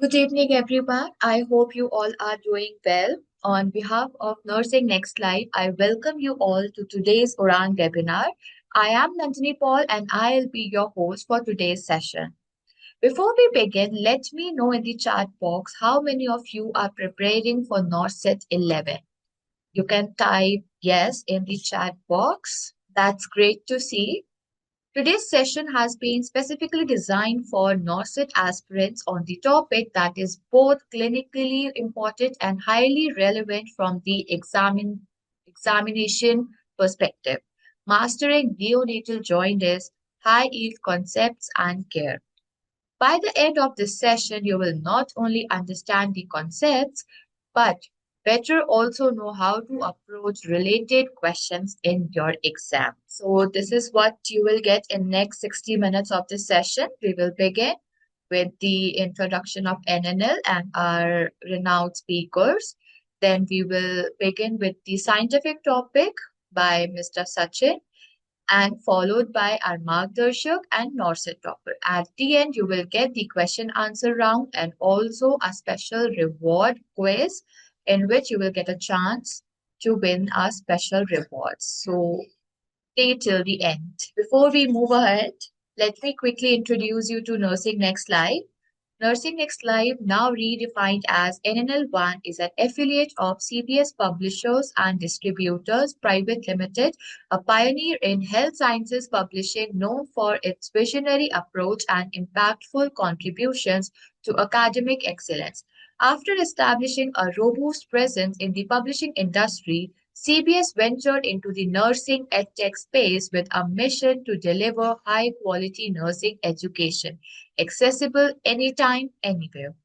Good evening, everyone. I hope you all are doing well. On behalf of Nursing Next Life, I welcome you all to today's Uran webinar. I am Nandini Paul and I'll be your host for today's session. Before we begin, let me know in the chat box how many of you are preparing for NORCET 11. You can type yes in the chat box. That's great to see. Today's session has been specifically designed for NORCET aspirants on the topic that is both clinically important and highly relevant from the examination perspective. Mastering neonatal jaundice, high yield concepts and care. By the end of this session, you will not only understand the concepts, but better also know how to approach related questions in your exam. So this is what you will get in next 60 minutes of this session. We will begin with the introduction of NNL and our renowned speakers. Then we will begin with the scientific topic by Mr. Sachin and followed by our Margdarshak and Norset topper. At the end, you will get the question answer round and also a special reward quiz in which you will get a chance to win our special rewards. So stay till the end. Before we move ahead, let me quickly introduce you to Nursing Next Live. Nursing Next Live, now redefined as NNL1, is an affiliate of CBS Publishers and Distributors Private Limited, a pioneer in health sciences publishing known for its visionary approach and impactful contributions to academic excellence. After establishing a robust presence in the publishing industry, CBS ventured into the nursing edtech space with a mission to deliver high quality nursing education accessible anytime, anywhere.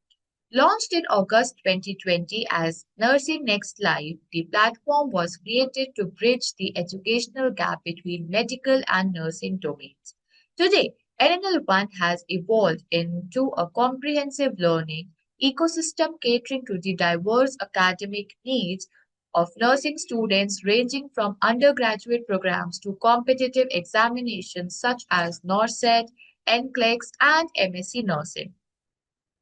Launched in August 2020 as Nursing Next Live, the platform was created to bridge the educational gap between medical and nursing domains. Today, NNL1 has evolved into a comprehensive learning ecosystem catering to the diverse academic needs of nursing students ranging from undergraduate programs to competitive examinations such as NORCET, NCLEX, and MSc Nursing.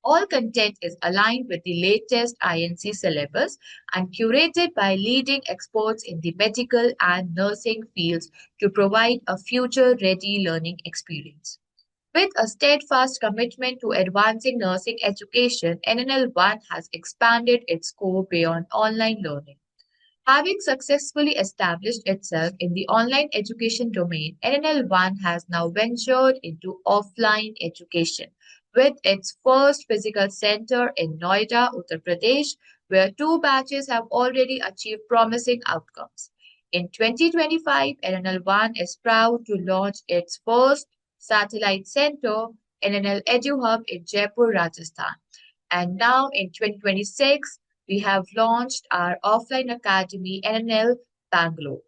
All content is aligned with the latest INC syllabus and curated by leading experts in the medical and nursing fields to provide a future ready learning experience. With a steadfast commitment to advancing nursing education, NNL1 has expanded its scope beyond online learning. Having successfully established itself in the online education domain, NNL1 has now ventured into offline education with its first physical center in Noida, Uttar Pradesh, where two batches have already achieved promising outcomes. In 2025, NNL1 is proud to launch its first satellite center, NNL EduHub in Jaipur, Rajasthan. And now in 2026, we have launched our offline academy, NNL Bangalore.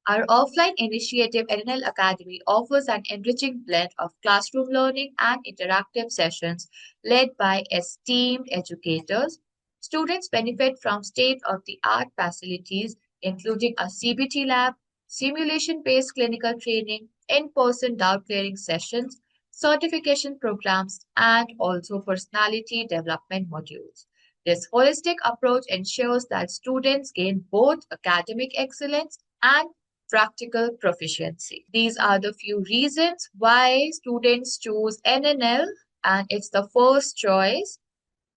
Our offline initiative, NNL Academy, offers an enriching blend of classroom learning and interactive sessions led by esteemed educators. Students benefit from state of the art facilities, including a CBT lab, simulation based clinical training, in person doubt clearing sessions, certification programs, and also personality development modules. This holistic approach ensures that students gain both academic excellence and practical proficiency. These are the few reasons why students choose NNL, and it's the first choice.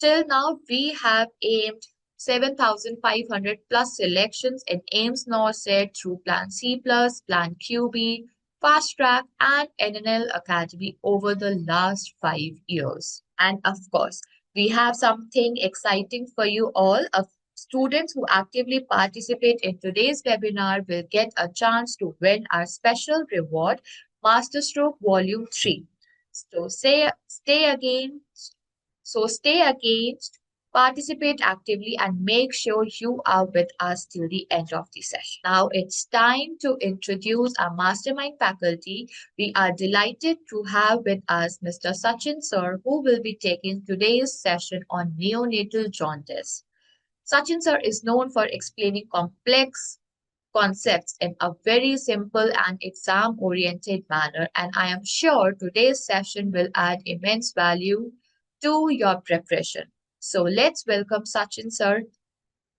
Till now, we have aimed 7,500 plus selections in AIMS NORCET through Plan C+, Plan QB, Fast Track, and NNL Academy over the last 5 years. And of course, we have something exciting for you all. Students who actively participate in today's webinar will get a chance to win our special reward, Masterstroke Volume 3. So stay engaged, participate actively, and make sure you are with us till the end of the session. Now it's time to introduce our mastermind faculty. We are delighted to have with us Mr. Sachin Sir, who will be taking today's session on neonatal jaundice. Sachin Sir is known for explaining complex concepts in a very simple and exam oriented manner, and I am sure today's session will add immense value to your preparation. So let's welcome Sachin sir.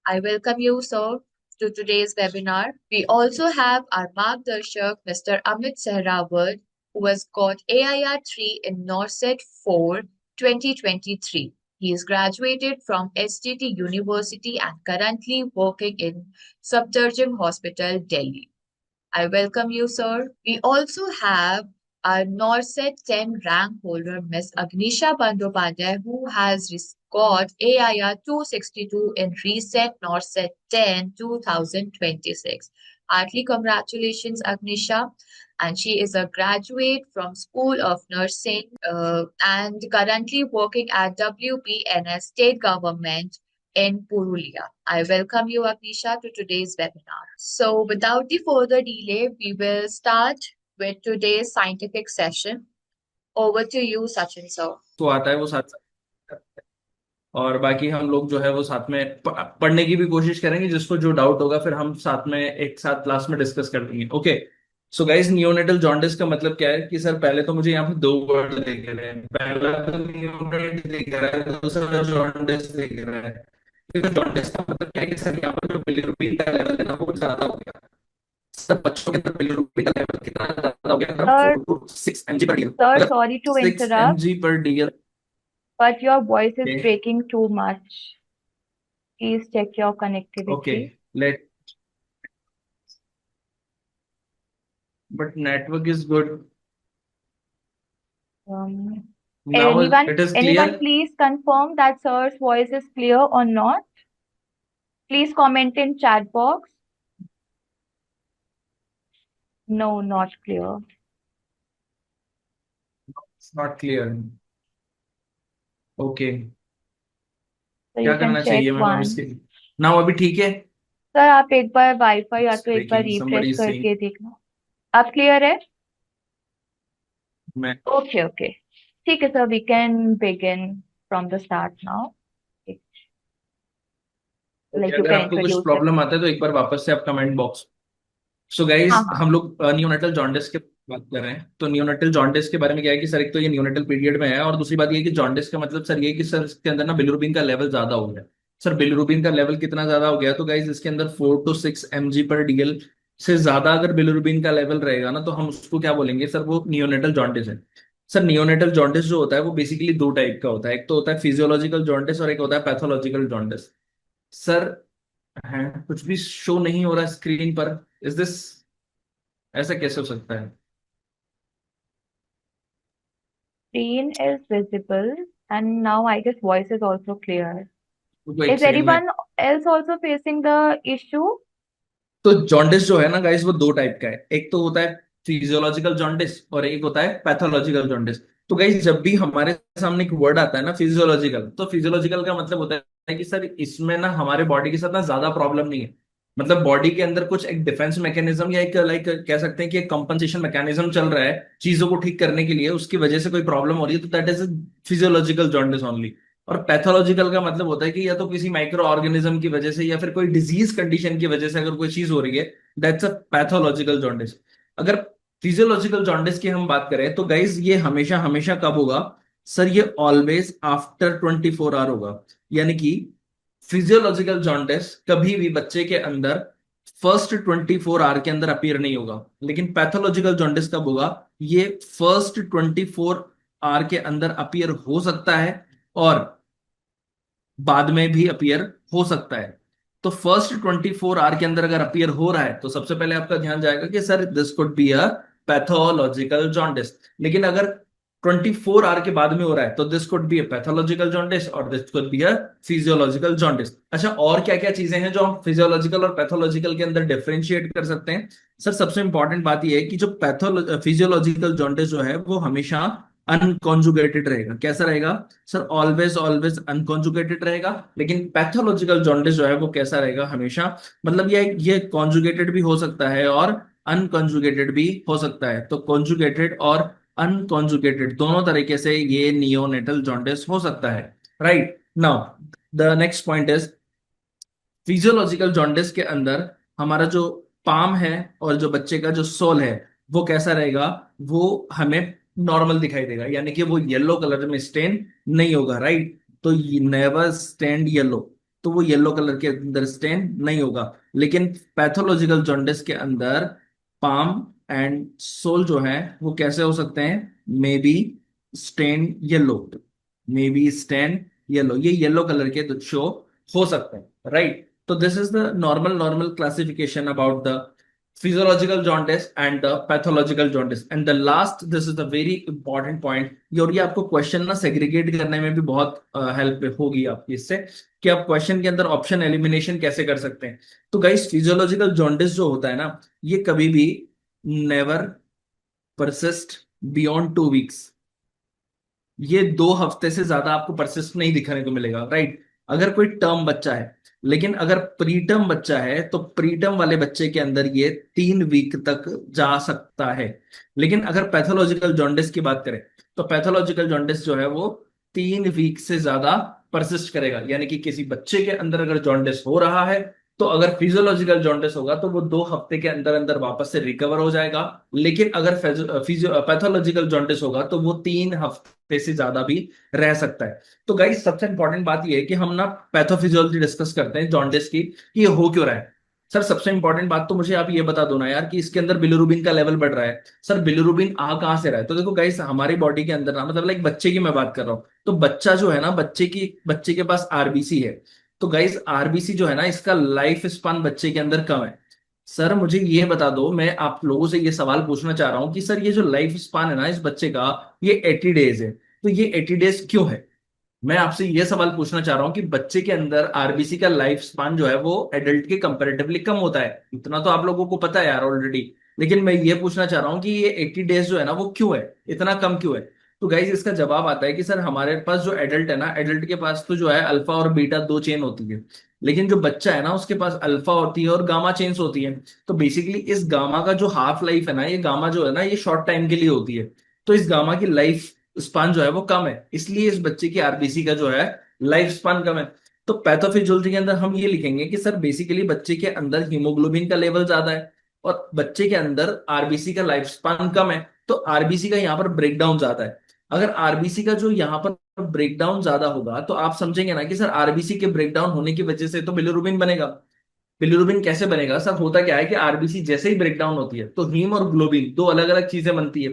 I welcome you, sir, to today's webinar. We also have our Margdarshak, Mr. Amit Sehrawat, who has got AIR 3 in NORCET 4 2023. He is graduated from SDT University and currently working in Safdarjung Hospital, Delhi. I welcome you, sir. We also have our NORCET 10 rank holder, Ms. Agnisha Bandyopadhyay, who has got AIR 262 in recent NORCET 10 2026. Heartily congratulations, Agnisha. And she is a graduate from School of Nursing and currently working at WPNS State Government in Purulia. I welcome you, Agnisha, to today's webinar. So, without the further delay, we will start with today's scientific session. Over to you, Sachin sir. तो आता है वो साथ साथ और बाकी हम लोग जो है वो साथ में पढ़ने की भी कोशिश करेंगे, जिसको जो डाउट होगा फिर हम साथ में एक साथ क्लास में डिस्कस कर लेंगे। Okay, so guys, neonatal jaundice का मतलब क्या है कि सर पहले तो मुझे यहाँ पे दो वर्ड दिख रहे हैं। पहला तो नियोनेट दिख रहा है, दूसरा जॉन्डिस दिख रहा है। जॉन्डिस का मतलब क्या है कि सर यहाँ पर जो बिलिरुबिन का लेवल है ना वो ज्यादा हो गया। सब बच्चों के अंदर बिलिरुबिन का लेवल कितना ज्यादा हो गया, Sir, 4 to 6 mg per dl। sir, अगर sorry to 6 interrupt, mg per dl, but your voice is okay breaking too much. Please check your okay, connectivity. Let but network is good Um, now. It is anyone, clear. please confirm that sir's voice is clear or not. Please comment in chat box. No, not clear. It's not clear. Okay, So क्या you can करना check चाहिए ma'am अब once. इसके लिए? Now अभी ठीक है? Sir आप एक बार वाईफाई या इट्स तो एक बार breaking, refresh somebody is saying. करके देखना। आप क्लियर है? मैं ओके ओके, ठीक है sir, we can begin from the start now. Okay, like you अगर कैन आपको कुछ इंट्रोड्यूस द। प्रॉब्लम आता है तो एक बार वापस से आप कमेंट बॉक्स। सो हाँ गाइस, हाँ। हम लोग नियोनेटल जॉन्डिस के बात कर रहे हैं। तो नियोनेटल जॉन्डिस के बारे में क्या है कि सर एक तो ये नियोनेटल पीरियड में है, और दूसरी बात ये है कि जॉन्डिस का मतलब सर ये है कि सर इसके अंदर ना बिलिरुबिन का लेवल ज्यादा हो गया। सर बिलिरुबिन का लेवल कितना ज्यादा हो गया? तो गाइस इसके अंदर 4 to 6 mg पर डीएल से ज्यादा अगर बिलिरुबिन का लेवल रहेगा ना तो हम उसको क्या बोलेंगे सर? वो नियोनेटल जॉन्डिस है। सर नियोनेटल जॉन्डिस जो होता है वो बेसिकली दो टाइप का होता है। एक तो होता है फिजियोलॉजिकल जॉन्डिस और एक होता है पैथोलॉजिकल जॉन्डिस। सर है, कुछ भी शो नहीं हो रहा स्क्रीन पर। इज दिस, ऐसा कैसे हो सकता है? Screen is visible and now I guess voice is also clear. रुको एक Is सेकंड में। anyone else also facing the issue? तो जॉन्डिस जो है ना गाइस वो दो टाइप का है। एक तो होता है फिजियोलॉजिकल जॉन्डिस और एक होता है पैथोलॉजिकल जॉन्डिस। तो गाइस जब भी हमारे सामने एक वर्ड आता है ना फिजियोलॉजिकल, तो फिजियोलॉजिकल का मतलब होता है कि सर इसमें ना हमारे बॉडी के साथ ना ज्यादा प्रॉब्लम नहीं है। मतलब बॉडी के अंदर कुछ एक डिफेंस मैकेनिज्म या एक लाइक कह सकते हैं कि एक कंपनसेशन मैकेनिज्म चल रहा है चीजों को ठीक करने के लिए, उसकी वजह से कोई प्रॉब्लम हो रही है, तो that is physiological jaundice only. और पैथोलॉजिकल का मतलब होता है कि या तो किसी माइक्रो ऑर्गेनिज्म की वजह से या फिर कोई डिजीज कंडीशन की वजह से अगर कोई चीज हो रही है, दैट्स अ पैथोलॉजिकल जॉन्डिस। अगर फिजियोलॉजिकल जॉन्डिस की हम बात करें तो गाइज ये हमेशा हमेशा कब होगा? सर ये ऑलवेज आफ्टर 24 आवर होगा। यानी कि फिजियोलॉजिकल जॉन्डिस कभी भी बच्चे के अंदर फर्स्ट 24 आवर के अंदर अपीयर नहीं होगा, लेकिन पैथोलॉजिकल जॉन्डिस कब होगा? ये फर्स्ट 24 आवर के अंदर अपीयर हो सकता है और बाद में भी अपीयर हो सकता है। तो फर्स्ट 24 आवर के अंदर अगर अपीयर हो रहा है तो सबसे पहले आपका ध्यान जाएगा कि sir this could be a pathological jaundice. लेकिन अगर 24 आवर के बाद में हो रहा है तो this could be a pathological jaundice और this could be a physiological jaundice. अच्छा, और क्या क्या चीजें हैं जो हम फिजियोलॉजिकल और पैथोलॉजिकल के अंदर डिफरेंशिएट कर सकते हैं? सर सबसे इंपॉर्टेंट बात यह है कि जो फिजियोलॉजिकल जॉन्डिस जो है वो हमेशा अनकॉन्जुगेटेड रहेगा। कैसा रहेगा? सर ऑलवेज ऑलवेज अनकॉन्जुगेटेड रहेगा। लेकिन पैथोलॉजिकल जॉन्डिस जो है वो कैसा रहेगा? हमेशा, मतलब ये कॉन्जुगेटेड भी हो सकता है और अनकॉन्जुगेटेड भी हो सकता है। तो कॉन्जुगेटेड और अनकॉन्जुगेटेड दोनों तरीके से ये नियोनेटल जॉन्डिस हो सकता है। Right now the next point is physiological jaundice के अंदर हमारा जो पाम है और जो बच्चे का जो सोल है वो कैसा रहेगा? वो हमें नॉर्मल दिखाई देगा, यानी कि वो येलो कलर में स्टेन नहीं होगा, राइट। तो नेवर स्टेन येलो, तो वो येलो कलर के अंदर स्टेन नहीं होगा। लेकिन पैथोलॉजिकल जॉन्डिस के अंदर पाम एंड सोल जो है वो कैसे हो सकते हैं, may be stain yellow, may be stain yellow, ये येलो कलर के शो हो सकते हैं, राइट। तो this is the normal classification about the physiological jaundice and the pathological jaundice, and the last, this is the very important point। ये और ये आपको क्वेश्चन ना सेग्रीगेट करने में भी बहुत हेल्प होगी आपकी इससे, कि आप क्वेश्चन के अंदर ऑप्शन एलिमिनेशन कैसे कर सकते हैं। तो गाइस फिजियोलॉजिकल जॉन्डिस जो होता है ना, ये कभी भी नेवर परसिस्ट बियॉन्ड 2 वीक्स, ये 2 हफ्ते से ज्यादा आपको परसिस्ट नहीं दिखने को मिलेगा, राइट। अगर कोई टर्म बच्चा है, लेकिन अगर प्री टर्म बच्चा है तो प्री टर्म वाले बच्चे के अंदर ये 3 वीक तक जा सकता है। लेकिन अगर पैथोलॉजिकल जॉन्डिस की बात करें, तो पैथोलॉजिकल जॉन्डिस जो है वो 3 वीक से ज्यादा परसिस्ट करेगा। यानी कि किसी बच्चे के अंदर अगर जॉन्डिस हो रहा है, तो अगर फिजियोलॉजिकल जॉन्डिस होगा तो वो 2 हफ्ते के अंदर अंदर वापस से रिकवर हो जाएगा। लेकिन अगर पैथोलॉजिकल जॉन्डिस होगा तो वो 3 हफ्ते से ज्यादा भी रह सकता है। तो गाइस सबसे इंपॉर्टेंट बात ये है कि हम ना पैथोफिजियोलॉजी डिस्कस करते हैं जॉन्डिस की, कि ये हो क्यों रहा है। सर सबसे इंपॉर्टेंट बात तो मुझे आप ये बता दो ना यार, कि इसके अंदर बिलिरुबिन का लेवल बढ़ रहा है। सर बिलिरुबिन आ कहां से रहा है, तो देखो गाइस हमारी बॉडी के अंदर ना, मतलब लाइक बच्चे की मैं बात कर रहा हूँ, तो बच्चा जो है ना, बच्चे के पास आरबीसी है। तो गाइस आरबीसी जो है ना, इसका लाइफ स्पान बच्चे के अंदर कम है। सर मुझे ये बता दो, मैं आप लोगों से ये सवाल पूछना चाह रहा हूं कि सर ये जो लाइफ स्पान है ना इस बच्चे का, ये 80 डेज है, तो ये 80 डेज क्यों है। मैं आपसे ये सवाल पूछना चाह रहा हूं कि बच्चे के अंदर आरबीसी का लाइफ स्पान जो है वो एडल्ट के कंपैरेटिवली कम होता है, इतना तो आप लोगों को पता है यार ऑलरेडी। लेकिन मैं ये पूछना चाह रहा हूं कि ये 80 डेज जो है ना वो क्यों है, इतना कम क्यों है। तो गाइज इसका जवाब आता है कि सर हमारे पास जो एडल्ट है ना, एडल्ट के पास तो जो है अल्फा और बीटा 2 चेन होती है। लेकिन जो बच्चा है ना उसके पास अल्फा होती है और गामा चेन्स होती है। तो बेसिकली इस गामा का जो हाफ लाइफ है ना, ये गामा जो है ना ये शॉर्ट टाइम के लिए होती है। तो इस गामा की लाइफ स्पान जो है वो कम है, इसलिए इस बच्चे की आरबीसी का जो है लाइफ स्पान कम है। तो पैथोफिजियोलॉजी के अंदर हम ये लिखेंगे कि सर बेसिकली बच्चे के अंदर हीमोग्लोबिन का लेवल ज्यादा है और बच्चे के अंदर आरबीसी का लाइफ स्पान कम है, तो आरबीसी का यहाँ पर ब्रेकडाउन ज्यादा है। अगर आरबीसी का जो यहाँ पर ब्रेकडाउन ज्यादा होगा तो आप समझेंगे ना कि सर आरबीसी के ब्रेकडाउन होने की वजह से तो बिलिरुबिन बनेगा। बिलिरुबिन कैसे बनेगा सर, होता क्या है कि आरबीसी जैसे ही ब्रेकडाउन होती है तो हीम और ग्लोबिन दो अलग अलग चीजें बनती है।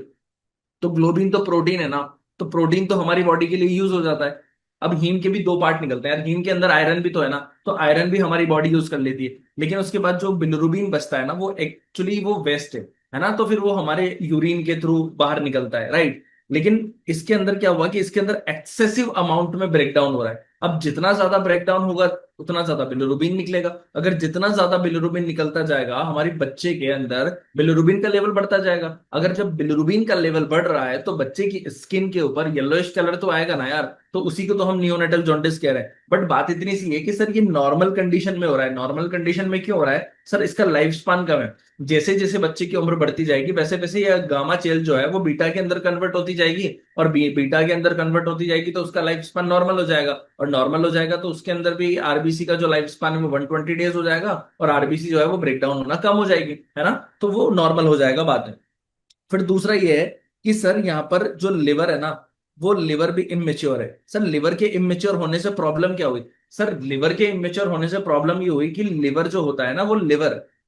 तो ग्लोबिन तो प्रोटीन है ना, तो प्रोटीन तो हमारी बॉडी के लिए यूज हो जाता है। अब हीम के भी 2 पार्ट निकलते हैं यार, हीम के अंदर आयरन भी तो है ना, तो आयरन भी हमारी बॉडी यूज कर लेती है। लेकिन उसके बाद जो बिलिरुबिन बचता है ना वो एक्चुअली वो वेस्ट है ना, तो फिर वो हमारे यूरिन के थ्रू बाहर निकलता है, राइट। लेकिन इसके अंदर क्या हुआ कि इसके अंदर एक्सेसिव अमाउंट में ब्रेकडाउन हो रहा है। अब जितना ज्यादा ब्रेकडाउन होगा उतना ज्यादा बिलिरुबिन निकलेगा। अगर जितना ज्यादा बिलिरुबिन निकलता जाएगा हमारे बच्चे के अंदर बिलिरुबिन का लेवल बढ़ता जाएगा। अगर जब बिलिरुबिन का लेवल बढ़ रहा है तो बच्चे की स्किन के ऊपर येलोइश कलर तो आएगा ना यार, तो उसी को तो हम नियोनेटल जॉन्डिस कह रहे हैं। बट बात इतनी सी है कि सर ये नॉर्मल कंडीशन में हो रहा है। नॉर्मल कंडीशन में क्यों हो रहा है सर, इसका लाइफ स्पान कम है। जैसे जैसे बच्चे की उम्र बढ़ती जाएगी वैसे वैसे ये गामा चेल जो है वो बीटा के अंदर कन्वर्ट होती जाएगी, और बीटा के अंदर कन्वर्ट होती जाएगी तो उसका लाइफ स्पान नॉर्मल हो जाएगा। और नॉर्मल हो जाएगा तो उसके अंदर भी आरबीसी का जो लाइफ स्पान है वो 120 डेज हो जाएगा, और आरबीसी जो है वो ब्रेकडाउन होना कम हो जाएगी, है ना। तो वो नॉर्मल हो जाएगा बाद में। फिर दूसरा ये है कि सर यहाँ पर जो लिवर है ना, वो लिवर भी इमेच्योर है। सर लिवर के इमेच्योर होने से प्रॉब्लम क्या हुई, सर लिवर के इमेच्योर होने से प्रॉब्लम ये हुई कि लिवर जो होता है ना,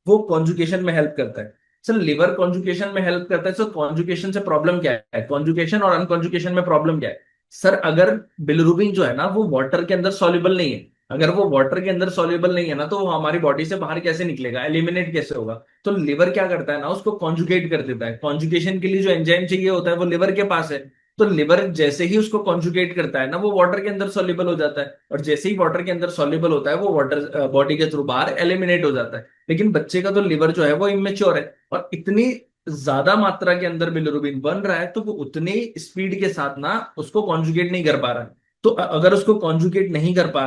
वो कॉन्जुगेशन में हेल्प करता है। सर लिवर कॉन्जुगेशन में हेल्प करता है, सर कॉन्जुगेशन से प्रॉब्लम क्या है, कॉन्जुगेशन और अनकॉन्जुगेशन में प्रॉब्लम क्या है। सर अगर बिलिरुबिन जो है ना वो वाटर के अंदर सॉल्युबल नहीं है, अगर वो वाटर के अंदर सॉल्युबल नहीं है ना, तो वो हमारी बॉडी से बाहर कैसे निकलेगा, एलिमिनेट कैसे होगा। तो लिवर क्या करता है ना, उसको कॉन्जुगेट कर देता है। कॉन्जुगेशन के लिए जो एंजाइम चाहिए होता है वो लिवर के पास है। तो लिवर जैसे ही उसको कॉन्जुगेट करता है ना, वो वाटर के अंदर सॉल्युबल हो जाता है, और जैसे ही वाटर के अंदर सॉल्युबल होता है वो वाटर बॉडी के थ्रू बाहर एलिमिनेट हो जाता है। लेकिन बच्चे का तो लिवर जो है वो इमेच्योर है, और इतनी ज्यादा मात्रा के अंदर बिलिरुबिन बन रहा है तो वो उतनी स्पीड के साथ ना उसको कॉन्जुगेट नहीं कर पा रहा है। तो अगर उसको कॉन्जुगेट नहीं कर पा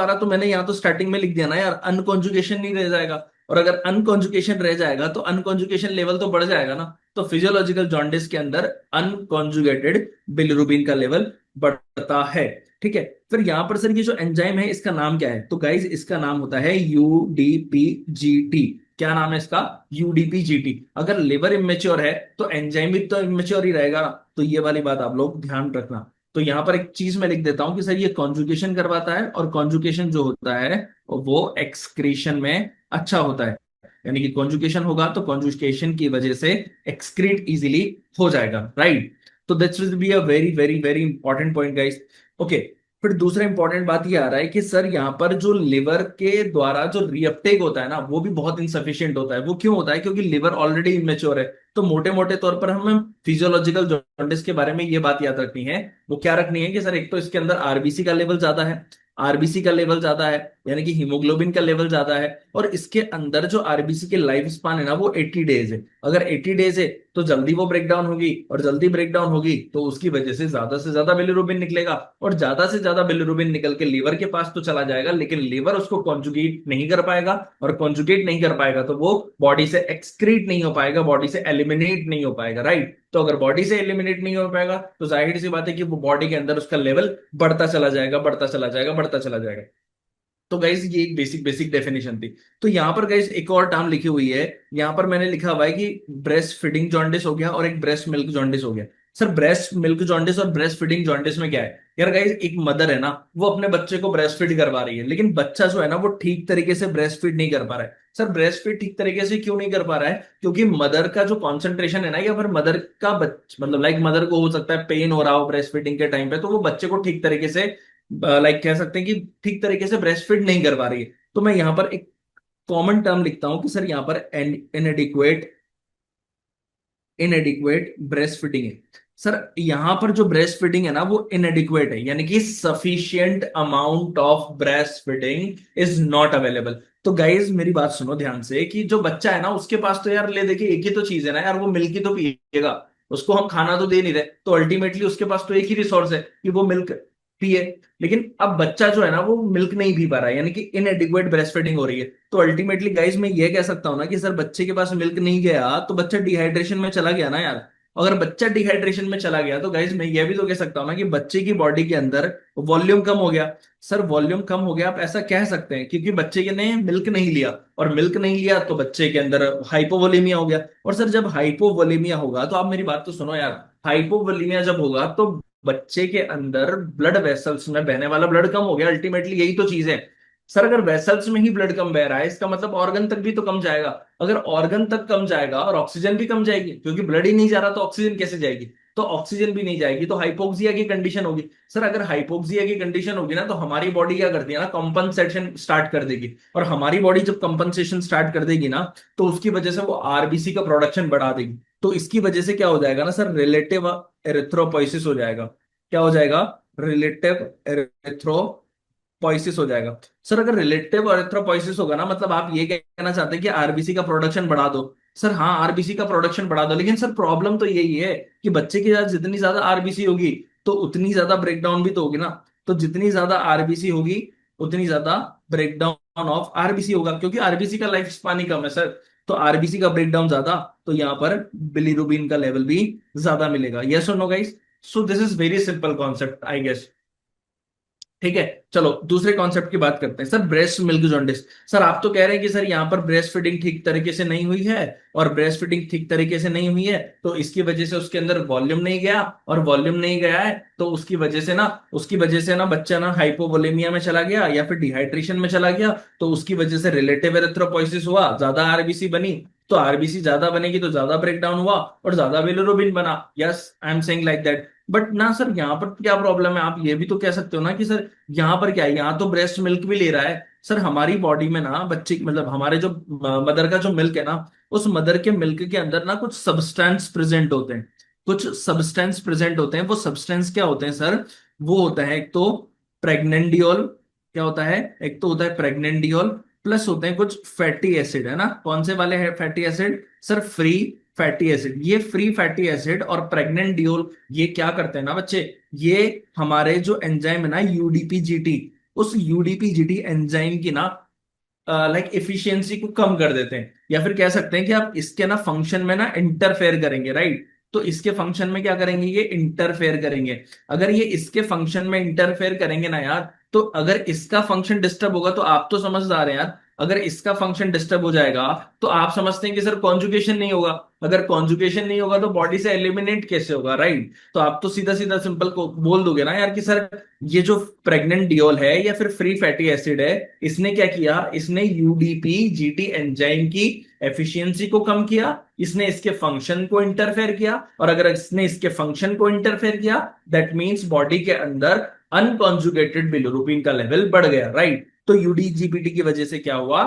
रहा, तो मैंने यहाँ तो स्टार्टिंग में लिख दिया ना यार, अनकॉन्जुगेशन नहीं रह जाएगा। और अगर अनकॉन्जुगेशन रह जाएगा तो अनकॉन्जुगेशन लेवल तो बढ़ जाएगा ना। तो फिजियोलॉजिकल जॉन्डिस के अंदर अनकॉन्जुगेटेड बिलिरुबिन का लेवल बढ़ता है। ठीक है, फिर यहाँ पर सर ये जो एंजाइम है इसका नाम क्या है, तो गाइज इसका नाम होता है यूडीपीजीटी। क्या नाम है इसका, यूडीपीजीटी। अगर लिवर इमेच्योर है तो एंजाइम भी तो इमेच्योर ही रहेगा ना। तो ये वाली बात आप लोग ध्यान रखना। तो यहां पर एक चीज मैं लिख देता हूं कि सर ये कॉन्जुगेशन करवाता है, और कॉन्जुगेशन जो होता है वो एक्सक्रीशन में अच्छा होता है। यानी कि कॉन्जुगेशन होगा तो कॉन्जुगेशन की वजह से एक्सक्रीट इजीली हो जाएगा, राइट। तो that's will be a very very very important point guys. Okay, फिर दूसरा इंपॉर्टेंट बात ये आ रहा है कि सर यहाँ पर जो लिवर के द्वारा जो रीअपटेक होता है ना, वो भी बहुत इनसफिशियंट होता है। वो क्यों होता है? क्योंकि लिवर ऑलरेडी इमेच्योर है। तो मोटे मोटे तौर पर हमें फिजियोलॉजिकल जॉन्डिस के बारे में ये बात याद रखनी है। वो क्या रखनी है कि सर एक तो इसके अंदर आरबीसी का लेवल ज्यादा है, आरबीसी का लेवल ज्यादा है, यानी कि हीमोग्लोबिन का लेवल ज्यादा है। और इसके अंदर जो आरबीसी के लाइफ स्पान है ना, वो 80 डेज है। अगर 80 डेज है तो जल्दी वो ब्रेक डाउन होगी, और जल्दी ब्रेक डाउन होगी तो उसकी वजह से ज्यादा बिलिरुबिन निकलेगा, और ज्यादा से ज्यादा बिलिरुबिन निकल के लीवर के पास तो चला जाएगा, लेकिन लीवर उसको कॉन्जुगेट नहीं कर पाएगा। और कॉन्जुगेट नहीं कर पाएगा तो वो बॉडी से एक्सक्रीट नहीं हो पाएगा, बॉडी से एलिमिनेट नहीं हो पाएगा, राइट। तो अगर बॉडी से एलिमिनेट नहीं हो पाएगा तो जाहिर सी बात है कि वो बॉडी के अंदर उसका लेवल बढ़ता चला जाएगा, बढ़ता चला जाएगा, बढ़ता चला जाएगा। तो गाइज ये एक बेसिक बेसिक डेफिनेशन थी। तो यहां पर गाइज एक और टर्म लिखी हुई है। यहां पर मैंने लिखा हुआ है कि ब्रेस्ट फीडिंग जॉन्डिस हो गया और एक ब्रेस्ट मिल्क जॉन्डिस हो गया। सर ब्रेस्ट मिल्क जॉन्डिस और ब्रेस्ट फीडिंग जॉन्डिस में क्या है? यार गाइज, एक मदर है ना, वो अपने बच्चे को ब्रेस्ट फीड करवा रही है, लेकिन बच्चा जो है ना वो ठीक तरीके से ब्रेस्ट फीड नहीं कर पा रहा है। सर ब्रेस्ट फीड ठीक तरीके से क्यों नहीं कर पा रहा है? क्योंकि मदर का जो कॉन्सेंट्रेशन है ना, या फिर मदर का मतलब लाइक मदर को हो सकता है पेन हो रहा हो ब्रेस्ट फीडिंग के टाइम पे, तो वो बच्चे को ठीक तरीके से लाइक कह सकते हैं कि ठीक तरीके से ब्रेस्ट फीड नहीं कर पा रही है। तो मैं यहां पर एक कॉमन टर्म लिखता हूं कि सर यहां पर इनएडिक्वेट इनएडिक्वेट ब्रेस्ट फीडिंग है। सर यहां पर जो ब्रेस्ट फीडिंग है ना वो इनएडिक्वेट है, यानी कि sufficient amount of breast feeding is not available. तो गाइज मेरी बात सुनो ध्यान से कि जो बच्चा है ना उसके पास तो यार ले देखिए एक ही तो चीज है ना यार, वो मिल्क ही तो पिएगा। उसको हम खाना तो दे नहीं रहे, तो अल्टीमेटली उसके पास तो एक ही रिसोर्स है कि वो मिल्क पिए। लेकिन अब बच्चा जो है ना वो मिल्क नहीं पी पा रहा है, यानी कि इनएडिक्वेट ब्रेस्ट फीडिंग हो रही है। तो अल्टीमेटली गाइज मैं ये कह सकता हूं ना कि सर बच्चे के पास मिल्क नहीं गया तो बच्चा डिहाइड्रेशन में चला गया ना यार। अगर बच्चा डिहाइड्रेशन में चला गया तो गाइज मैं ये भी तो कह सकता हूं ना कि बच्चे की बॉडी के अंदर वॉल्यूम कम हो गया। सर वॉल्यूम कम हो गया आप ऐसा कह सकते हैं क्योंकि बच्चे ने मिल्क नहीं लिया, और मिल्क नहीं लिया तो बच्चे के अंदर हाइपोवोलेमिया हो गया। और सर जब हाइपोवोलेमिया होगा तो आप मेरी बात तो सुनो यार, हाइपोवोलेमिया जब होगा तो बच्चे के अंदर ब्लड वेसल्स में बहने वाला ब्लड कम हो गया। अल्टीमेटली यही तो चीज है। सर अगर वेसल्स में ही ब्लड कम बह रहा है इसका मतलब ऑर्गन तक भी तो कम जाएगा। अगर ऑर्गन तक कम जाएगा और ऑक्सीजन भी कम जाएगी, क्योंकि ब्लड ही नहीं जा रहा तो ऑक्सीजन कैसे जाएगी? तो ऑक्सीजन भी नहीं जाएगी तो हाइपोक्सिया की कंडीशन होगी। सर अगर हाइपोक्सिया की कंडीशन होगी ना तो हमारी बॉडी क्या करती है ना, कंपनसेशन स्टार्ट कर देगी। और हमारी बॉडी जब कंपनसेशन स्टार्ट कर देगी ना तो उसकी वजह से वो आरबीसी का प्रोडक्शन बढ़ा देगी। तो इसकी वजह से क्या हो जाएगा ना सर, रिलेटिव एरिथ्रोपोइसिस हो जाएगा। क्या हो जाएगा? रिलेटिव एरिथ्रोपोइसिस हो जाएगा। सर अगर रिलेटिव एरिथ्रोपोइसिस होगा ना, मतलब आप ये कहना चाहते हैं कि आरबीसी का प्रोडक्शन बढ़ा दो। सर हाँ, आरबीसी का प्रोडक्शन बढ़ा दो, लेकिन सर प्रॉब्लम तो यही है कि बच्चे के साथ जितनी ज्यादा आरबीसी होगी तो उतनी ज्यादा ब्रेकडाउन भी तो होगी ना। तो जितनी ज्यादा आरबीसी होगी उतनी ज्यादा ब्रेकडाउन ऑफ आरबीसी होगा, क्योंकि आरबीसी का लाइफ स्पान ही कम है सर। तो आरबीसी का ब्रेकडाउन ज्यादा, तो यहां पर बिलीरुबिन का लेवल भी ज्यादा मिलेगा। यस और no guys? So this is very simple concept I guess. ठीक है, चलो दूसरे कॉन्सेप्ट की बात करते हैं। Sir breast milk jaundice. Sir आप तो कह रहे हैं कि सर यहाँ पर ब्रेस्ट फीडिंग ठीक तरीके से नहीं हुई है, और ब्रेस्ट फीडिंग ठीक तरीके से नहीं हुई है तो इसकी वजह से उसके अंदर वॉल्यूम नहीं गया, और वॉल्यूम नहीं गया है तो उसकी वजह से ना बच्चा ना हाइपोवोलेमिया में चला गया या फिर डिहाइड्रेशन में चला गया। तो उसकी वजह से रिलेटिव एरिथ्रोपोइसिस हुआ, ज्यादा आरबीसी बनी। तो आरबीसी ज्यादा बनेगी तो ज्यादा ब्रेकडाउन हुआ और ज्यादा बिलिरुबिन बना। Yes, I am saying like that. But ना सर यहाँ पर क्या प्रॉब्लम है, आप ये भी तो कह सकते हो ना कि सर यहाँ पर क्या है, यहाँ तो ब्रेस्ट मिल्क भी ले रहा है। सर हमारी बॉडी में ना बच्चे मतलब हमारे जो मदर का जो मिल्क है ना, उस मदर के मिल्क के अंदर ना कुछ सब्सटेंस प्रेजेंट होते हैं। कुछ सब्सटेंस प्रेजेंट होते हैं। वो सब्सटेंस क्या होते हैं सर? वो होता है एक तो प्रेग्नेंडियोल। क्या होता है? एक तो होता है प्रेग्नेंडियोल, प्लस होते हैं कुछ फैटी एसिड, है ना। कौन से वाले हैं fatty acid? Sir free fatty acid. ये फ्री फैटी एसिड और प्रेग्नेंडियोल ये क्या करते हैं ना बच्चे, ये हमारे जो एंजाइम है ना यूडीपीजीटी, उस यूडीपीजीटी एंजाइम की ना लाइक एफिशिएंसी को कम कर देते हैं। या फिर कह सकते हैं कि आप इसके ना फंक्शन में ना इंटरफेयर करेंगे, राइट। तो इसके फंक्शन में क्या करेंगे? ये इंटरफेयर करेंगे। अगर ये इसके फंक्शन में इंटरफेयर करेंगे ना यार, तो अगर इसका फंक्शन डिस्टर्ब होगा तो आप तो समझदार हैं यार। अगर इसका फंक्शन डिस्टर्ब हो जाएगा तो आप समझते हैं कि सर कॉन्जुगेशन नहीं होगा। अगर कॉन्जुगेशन नहीं होगा तो बॉडी से एलिमिनेट कैसे होगा, राइट? तो आप तो सीधा सीधा सिंपल को बोल दोगे ना यार कि सर ये जो प्रेग्नेंट डियोल है या फिर फ्री फैटी एसिड है, इसने क्या किया, इसने यूडीपी जीटी एंजाइम की एफिशिएंसी को कम किया, इसने इसके फंक्शन को इंटरफेयर किया, और अगर इसने इसके फंक्शन को इंटरफेयर किया दैट मींस बॉडी के अंदर अनकॉन्जुगेटेड बिलिरुबिन का लेवल बढ़ गया, राइट? तो यूडीजीपीटी की वजह से क्या हुआ,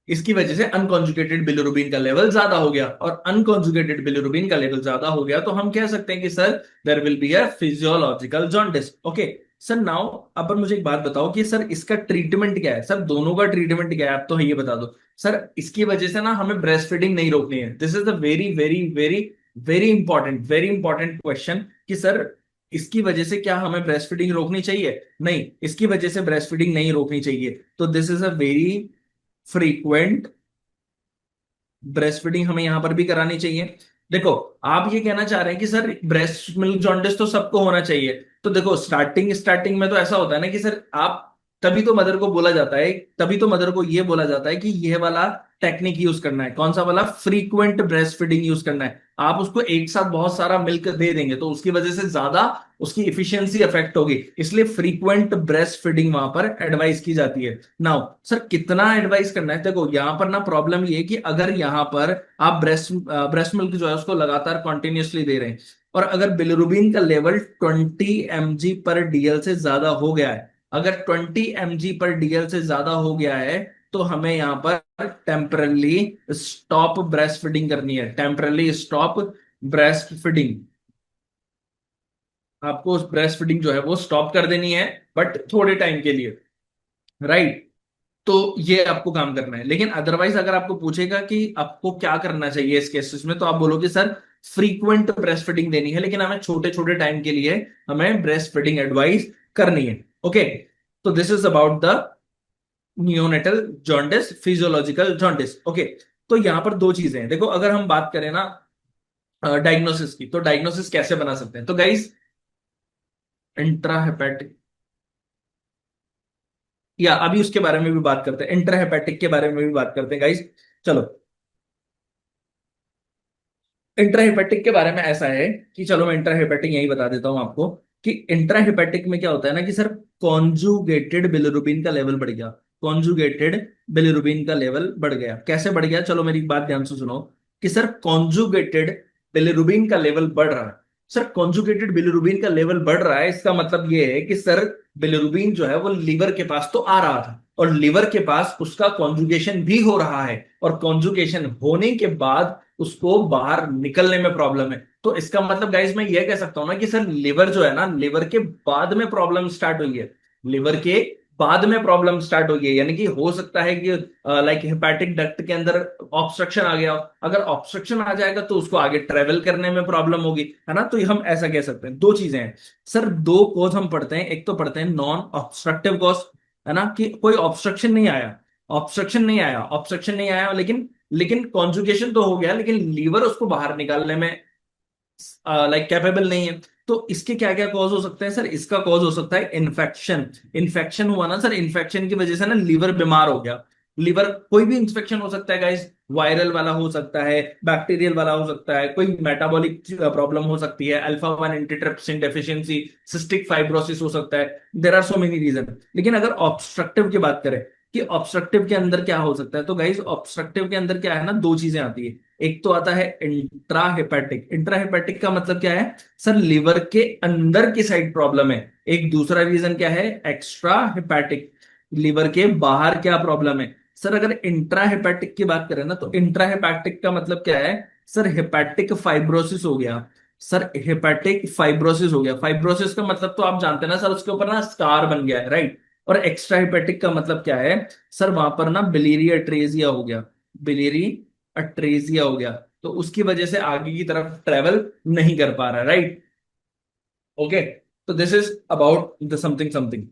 इसकी वजह से अनकॉन्जुगेटेड बिलिरुबिन का लेवल ज्यादा हो गया, और अनकॉन्जुगेटेड बिलिरुबिन का लेवल ज्यादा हो गया तो हम कह सकते हैं कि sir there will be a physiological jaundice. Okay sir, now अब मुझे एक बात बताओ कि सर इसका ट्रीटमेंट क्या है, सर दोनों का ट्रीटमेंट क्या है, आप तो ये बता दो। सर इसकी वजह से ना हमें ब्रेस्ट फीडिंग नहीं रोकनी है। This is the very very very very important question कि सर इसकी वजह से क्या हमें ब्रेस्ट फीडिंग रोकनी चाहिए? नहीं, इसकी वजह से ब्रेस्ट फीडिंग नहीं रोकनी चाहिए। तो this is a very frequent breast feeding हमें यहां पर भी करानी चाहिए। देखो, आप ये कहना चाह रहे हैं कि सर ब्रेस्ट मिल्क जॉन्डिस तो सबको होना चाहिए। तो देखो, स्टार्टिंग स्टार्टिंग में तो ऐसा होता है ना कि सर आप, तभी तो मदर को बोला जाता है, तभी तो मदर को ये बोला जाता है कि यह वाला टेक्निक यूज करना है। कौन सा वाला? फ्रीक्वेंट ब्रेस्ट फीडिंग यूज करना है। आप उसको एक साथ बहुत सारा मिल्क दे देंगे तो उसकी वजह से ज्यादा उसकी इफिशियंसी अफेक्ट होगी, इसलिए फ्रीक्वेंट ब्रेस्ट फीडिंग वहां पर एडवाइस की जाती है। नाउ सर कितना एडवाइस करना है? देखो यहां पर ना प्रॉब्लम ये है कि अगर यहां पर आप ब्रेस्ट मिल्क जो है उसको लगातार कॉन्टिन्यूसली दे रहे हैं, और अगर बिलिरुबिन का लेवल 20 mg/dl से ज्यादा हो गया है, अगर 20 mg/dl से ज्यादा हो गया है, तो हमें यहां पर टेम्परली स्टॉप ब्रेस्ट फीडिंग करनी है। टेम्परली स्टॉप ब्रेस्ट फीडिंग, आपको ब्रेस्ट फीडिंग जो है वो स्टॉप कर देनी है, बट थोड़े टाइम के लिए, राइट? तो ये आपको काम करना है। लेकिन अदरवाइज अगर आपको पूछेगा कि आपको क्या करना चाहिए इस केसेस में, तो आप बोलोगे सर फ्रीक्वेंट ब्रेस्ट फीडिंग देनी है, लेकिन हमें छोटे छोटे टाइम के लिए हमें ब्रेस्ट फीडिंग एडवाइस करनी है। ओके, तो this is about the neonatal jaundice, physiological jaundice. Okay, तो यहां पर दो चीजें हैं। देखो, अगर हम बात करें ना डायग्नोसिस की, तो डायग्नोसिस कैसे बना सकते हैं? तो गाइस, इंट्राहेपेटिक, या अभी उसके बारे में भी बात करते हैं, इंट्राहेपेटिक के बारे में भी बात करते हैं गाइस। चलो, इंट्राहेपेटिक के बारे में ऐसा है कि चलो मैं इंट्राहेपेटिक यही बता देता हूं आपको कि इंट्राहेपेटिक में क्या होता है ना कि सर कॉन्जुगेटेड बिलिरुबिन का लेवल बढ़ गया। कॉन्जुगेटेड बिलिरुबिन का लेवल बढ़ गया, कैसे बढ़ गया? चलो मेरी बात ध्यान से सुनो कि सर कॉन्जुगेटेड बिलिरुबिन का लेवल बढ़ रहा है। सर कॉन्जुगेटेड बिलिरुबिन का लेवल बढ़ रहा है, इसका मतलब ये है कि सर बिलिरुबिन जो है वो लीवर के पास तो आ रहा था, और लीवर के पास उसका कॉन्जुगेशन भी हो रहा है, और कॉन्जुगेशन होने के बाद उसको बाहर निकलने में प्रॉब्लम है। तो इसका मतलब गाइस मैं ये कह सकता हूं ना कि सर लिवर जो है ना, लिवर के बाद में प्रॉब्लम स्टार्ट हुई है। लिवर के बाद में प्रॉब्लम स्टार्ट हुई है, यानी कि हो सकता है कि लाइक हेपेटिक डक्ट के अंदर ऑब्स्ट्रक्शन आ गया हो। अगर ऑब्स्ट्रक्शन आ जाएगा तो उसको आगे ट्रेवल करने में प्रॉब्लम होगी, है ना? तो ये हम ऐसा कह सकते हैं। दो चीजें हैं सर, दो कोज हम पढ़ते हैं। एक तो पढ़ते हैं नॉन ऑब्स्ट्रक्टिव कोज, है ना, कि कोई ऑब्स्ट्रक्शन नहीं आया, ऑब्स्ट्रक्शन नहीं आया, ऑब्स्ट्रक्शन नहीं आया, लेकिन कॉन्जुगेशन तो हो गया, लेकिन लीवर उसको बाहर निकालने में लाइक कैपेबल नहीं है। तो इसके क्या क्या कॉज हो सकते हैं सर? इसका कॉज हो सकता है इन्फेक्शन। इन्फेक्शन हुआ ना सर, इन्फेक्शन की वजह से ना लीवर बीमार हो गया। लीवर कोई भी इंफेक्शन हो सकता है गाइस, वायरल वाला हो सकता है, बैक्टीरियल वाला हो सकता है, कोई मेटाबॉलिक प्रॉब्लम हो सकती है, alpha 1 antitrypsin deficiency, cystic fibrosis हो सकता है। There are so many reason. लेकिन अगर ऑब्स्ट्रक्टिव की बात करें कि ऑब्स्ट्रक्टिव के अंदर क्या हो सकता है, तो गाइस ऑब्स्ट्रक्टिव के अंदर क्या है ना, दो चीजें आती है। एक तो आता है इंट्राहेपेटिक। इंट्राहेपेटिक का मतलब क्या है सर? लिवर के अंदर की साइड प्रॉब्लम है। एक दूसरा रीजन क्या है? एक्स्ट्रा हेपेटिक, लिवर के बाहर क्या प्रॉब्लम है। सर अगर इंट्राहेपेटिक की बात करें ना, तो इंट्राहेपेटिक का मतलब क्या है सर? हेपेटिक फाइब्रोसिस हो गया। सर हेपेटिक फाइब्रोसिस हो गया। फाइब्रोसिस का मतलब तो आप जानते हैं ना सर, उसके ऊपर ना स्कार बन गया है, राइट? और एक्स्ट्रा हेपेटिक का मतलब क्या है सर? वहां पर ना बिलियरी अट्रेजिया हो गया, बिलियरी अट्रेजिया हो गया, तो उसकी वजह से आगे की तरफ ट्रेवल नहीं कर पा रहा, राइट? ओके, तो this is about the something something.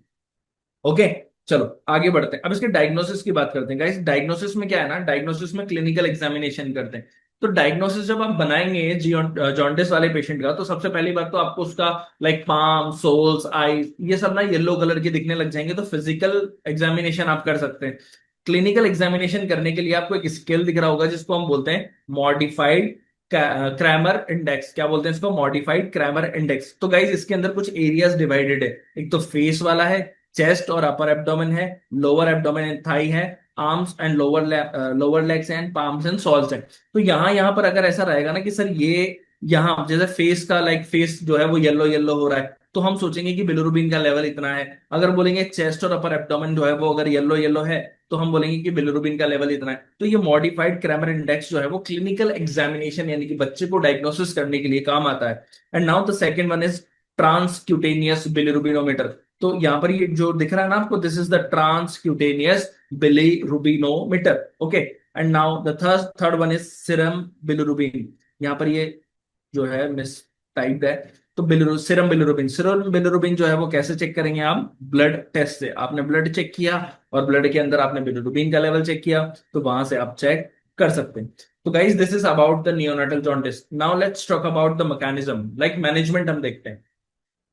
Okay, चलो आगे बढ़ते हैं। अब इसके डायग्नोसिस की बात करते हैं गाइस। डायग्नोसिस में क्या है ना, डायग्नोसिस में क्लिनिकल एग्जामिनेशन करते हैं। तो डायग्नोसिस जब आप बनाएंगे जॉन्डिस वाले पेशेंट का, तो सबसे पहली बात तो आपको उसका लाइक पाम, सोल्स, आईज, ये सब ना येलो कलर के दिखने लग जाएंगे, तो फिजिकल एग्जामिनेशन आप कर सकते हैं। क्लिनिकल एग्जामिनेशन करने के लिए आपको एक स्केल दिख रहा होगा जिसको हम बोलते हैं मॉडिफाइड क्रैमर इंडेक्स। क्या बोलते हैं इसको? Modified Cramer index. तो गाइज इसके अंदर कुछ एरियाज डिवाइडेड है। एक तो फेस वाला है, चेस्ट और अपर एब्डोमेन है, लोअर एब्डोमेन एंड थाई है, arms and lower legs and palms and souls है। तो यहाँ पर अगर ऐसा रहेगा ना कि सर ये यहाँ जैसे फेस का फेस जो है वो येलो येलो हो रहा है, तो हम सोचेंगे कि बिलिरुबिन का लेवल इतना है। अगर बोलेंगे चेस्ट और अपर एब्डोमेन जो है वो अगर येलो येलो है, तो हम बोलेंगे कि बिलिरुबिन का लेवल इतना है। तो ये मॉडिफाइड क्रैमर इंडेक्स जो है वो क्लिनिकल एग्जामिनेशन यानी कि बच्चे को डायग्नोसिस करने के लिए काम आता है। And now the second one is transcutaneous bilirubinometer. तो यहाँ पर ये जो दिख रहा है ना आपको, this is the transcutaneous bilirubinometer. Okay. And now the third one is serum bilirubin. यहाँ पर ये जो है मिस टाइप्ड है। तो सिरम बिलिरुबिन जो है वो कैसे चेक करेंगे आप? ब्लड टेस्ट से। आपने ब्लड चेक किया और ब्लड के अंदर आपने बिलिरुबिन का लेवल चेक किया, तो वहां से आप चेक कर सकते हैं। तो guys this is about the neonatal jaundice. Now let's talk about the mechanism like management हम देखते हैं।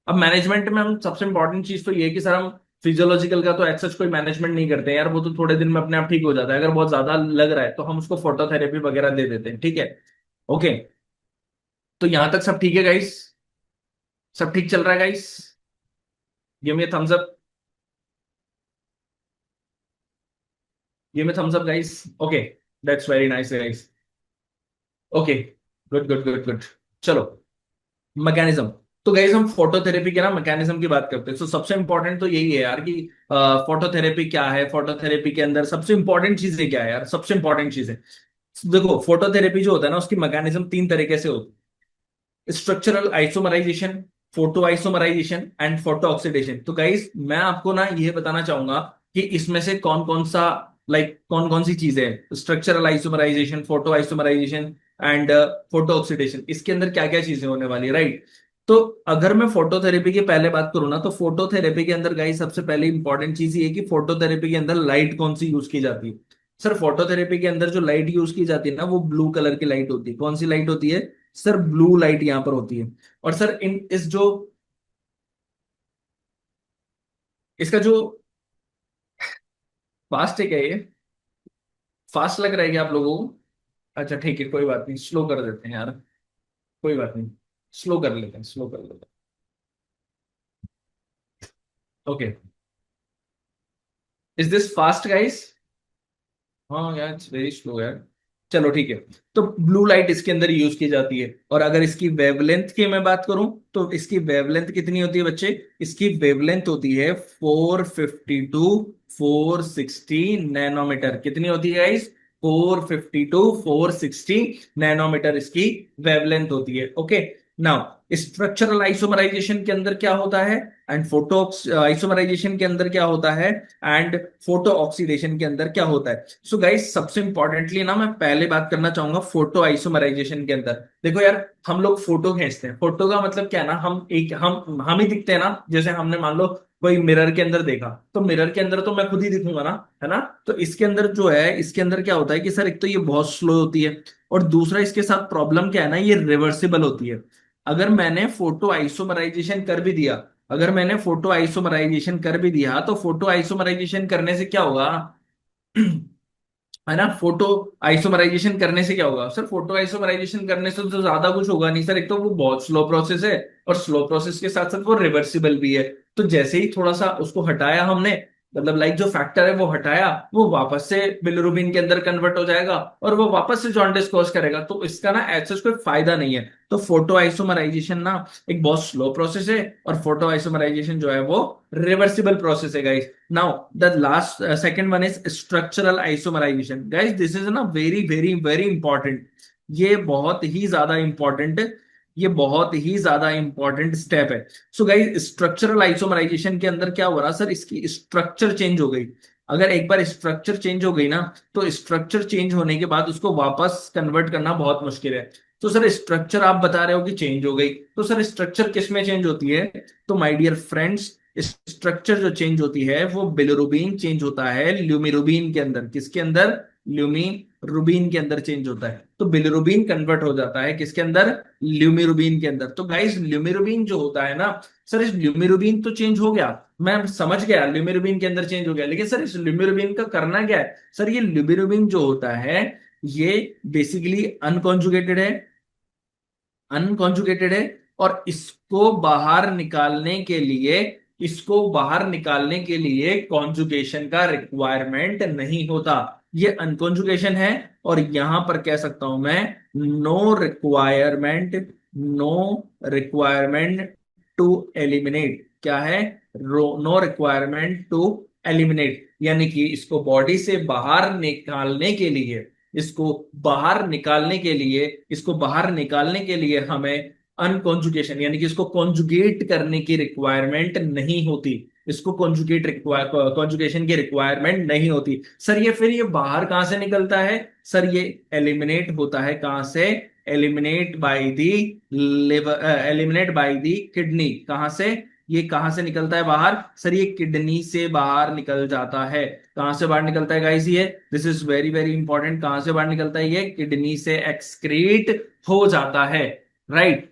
अब मैनेजमेंट में हम सबसे इंपॉर्टेंट चीज तो ये है कि सर हम फिजियोलॉजिकल का तो एक्सेस कोई मैनेजमेंट नहीं करते हैं यार, वो तो थोड़े दिन में अपने आप ठीक हो जाता है। अगर बहुत ज्यादा लग रहा है तो हम उसको फोटोथेरेपी वगैरह दे देते हैं, ठीक है। ओके। तो यहां तक सब ठीक है गाइस? सब ठीक चल रहा है guys? Give me thumbs up, give me thumbs up guys. Okay, that's very nice guys. Okay, good good good good. चलो, मैकेनिज्म। तो गाइस हम फोटोथेरेपी के ना मैकेनिज्म की बात करते हैं। तो सबसे इंपॉर्टेंट तो यही है यार कि फोटोथेरेपी क्या है, फोटोथेरेपी के अंदर सबसे इंपॉर्टेंट चीजें क्या है यार, सबसे इंपॉर्टेंट चीजें। देखो फोटोथेरेपी जो होता है ना उसकी मैकेनिज्म तीन तरीके से होती है: structural isomerization, photo isomerization and photo oxidation. तो गाइस मैं आपको ना ये बताना चाहूंगा कि इसमें से कौन कौन सा कौन कौन सी चीजें हैं, structural isomerization, photo isomerization and photo oxidation, इसके अंदर क्या क्या चीजें होने वाली, राइट। तो अगर मैं फोटोथेरेपी की पहले बात करूँ ना, तो फोटोथेरेपी के अंदर गाइस सबसे पहले इंपॉर्टेंट चीज ये है कि फोटोथेरेपी के अंदर लाइट कौन सी यूज की जाती है। सर फोटोथेरेपी के अंदर जो लाइट यूज की जाती है ना वो ब्लू कलर की लाइट होती है। कौन सी लाइट होती है? सर ब्लू लाइट यहाँ पर होती है। और सर इन इस जो इसका जो फास्ट है क्या ये? फास्ट लग रहा है क्या आप लोगों को? अच्छा ठीक है, कोई बात नहीं, स्लो कर देते हैं यार। कोई बात नहीं, स्लो कर लेते हैं, स्लो कर लेते हैं। Okay, is this fast guys? हाँ यार, इट्स वेरी स्लो यार। चलो ठीक है। तो ब्लू लाइट इसके अंदर यूज की जाती है। और अगर इसकी वेवलेंथ की मैं बात करूं, तो इसकी वेवलेंथ कितनी होती है बच्चे? इसकी वेवलेंथ होती है 450 to 460 नैनोमीटर। कितनी होती है गाइस? 450 to 460 नैनोमीटर इसकी वेवलेंथ होती है। ओके। नाउ स्ट्रक्चरल आइसोमराइजेशन के अंदर क्या होता है, एंड फोटो आइसोमराइजेशन के अंदर क्या होता है, एंड फोटो ऑक्सीडेशन के अंदर क्या होता है। सो गाइस सबसे इंपॉर्टेंटली ना मैं पहले बात करना चाहूंगा फोटो आइसोमराइजेशन के अंदर। देखो यार, हम लोग फोटो खींचते हैं, फोटो का मतलब क्या है ना, हम ही दिखते हैं ना। जैसे हमने मान लो कोई मिरर के अंदर देखा, तो मिरर के अंदर तो मैं खुद ही दिखूंगा ना, है ना। तो इसके अंदर जो है, इसके अंदर क्या होता है कि सर एक तो ये बहुत स्लो होती है, और दूसरा इसके साथ प्रॉब्लम क्या है ना, ये रिवर्सिबल होती है। अगर मैंने फोटो आइसोमराइजेशन कर भी दिया, अगर मैंने फोटो आइसोमराइजेशन कर भी दिया, तो फोटो आइसोमराइजेशन करने से क्या होगा है ना, फोटो आइसोमराइजेशन करने से क्या होगा सर? फोटो आइसोमराइजेशन करने से तो ज्यादा कुछ होगा नहीं सर। एक तो वो बहुत स्लो प्रोसेस है, और स्लो प्रोसेस के साथ साथ वो रिवर्सिबल भी है। तो जैसे ही थोड़ा सा उसको हटाया हमने, मतलब जो फैक्टर है वो हटाया, वो वापस से बिलिरुबिन के अंदर कन्वर्ट हो जाएगा, और वो वापस से जॉन्डिस कॉज करेगा। तो इसका ना ऐसा कोई फायदा नहीं है। तो फोटो आइसोमराइजेशन ना एक बहुत स्लो प्रोसेस है, और फोटो आइसोमराइजेशन जो है वो रिवर्सिबल प्रोसेस है guys. Now, the last second one is structural isomerization. Guys, this is ना very very very important. ये बहुत ही ज्यादा इंपॉर्टेंट, ये बहुत ही ज्यादा इंपॉर्टेंट स्टेप है। सो गाइस स्ट्रक्चरल आइसोमराइजेशन के अंदर क्या हो रहा सर, इसकी स्ट्रक्चर चेंज हो गई। अगर एक बार स्ट्रक्चर चेंज हो गई ना, तो स्ट्रक्चर चेंज होने के बाद उसको वापस कन्वर्ट करना बहुत मुश्किल है। तो सर स्ट्रक्चर आप बता रहे हो कि चेंज हो गई, तो सर स्ट्रक्चर किस में चेंज होती है? तो माय डियर फ्रेंड्स, स्ट्रक्चर जो चेंज होती है वो बिलिरुबिन चेंज होता है ल्यूमिरुबिन के अंदर। किसके अंदर? ल्यूमिन रूबिन के अंदर चेंज होता है। तो बिलिरुबिन कन्वर्ट हो जाता है किसके अंदर, ल्यूमिरुबिन के अंदर। तो गाइस ल्यूमिरुबिन जो होता है ना, सर इस ल्यूमिरुबिन तो चेंज हो गया, मैं समझ गया ल्यूमिरुबिन के अंदर चेंज हो गया, लेकिन सर इस ल्यूमिरुबिन का करना क्या है। सर ये ल्यूमिरुबिन जो होता है ये बेसिकली अनकॉन्जुगेटेड है, अनकॉन्जुगेटेड है, और इसको बाहर निकालने के लिए कॉन्जुगेशन का रिक्वायरमेंट नहीं होता। ये अनकॉन्जुगेशन है, और यहां पर कह सकता हूं मैं नो रिक्वायरमेंट टू एलिमिनेट। क्या है, नो रिक्वायरमेंट टू एलिमिनेट, यानी कि इसको बाहर निकालने के लिए हमें अनकॉन्जुगेशन यानी कि इसको कॉन्जुगेट करने की रिक्वायरमेंट नहीं होती। इसको कॉन्जुगेशन की रिक्वायरमेंट नहीं होती। सर ये फिर ये बाहर कहां से निकलता है, सर ये एलिमिनेट होता है कहां से, एलिमिनेट बाय दी किडनी। कहां से, ये कहां से निकलता है बाहर, सर ये किडनी से बाहर निकल जाता है। कहां से बाहर निकलता है गाइस, ये this is very very important, कहां से बाहर निकलता है, ये किडनी से एक्सक्रीट हो जाता है, राइट।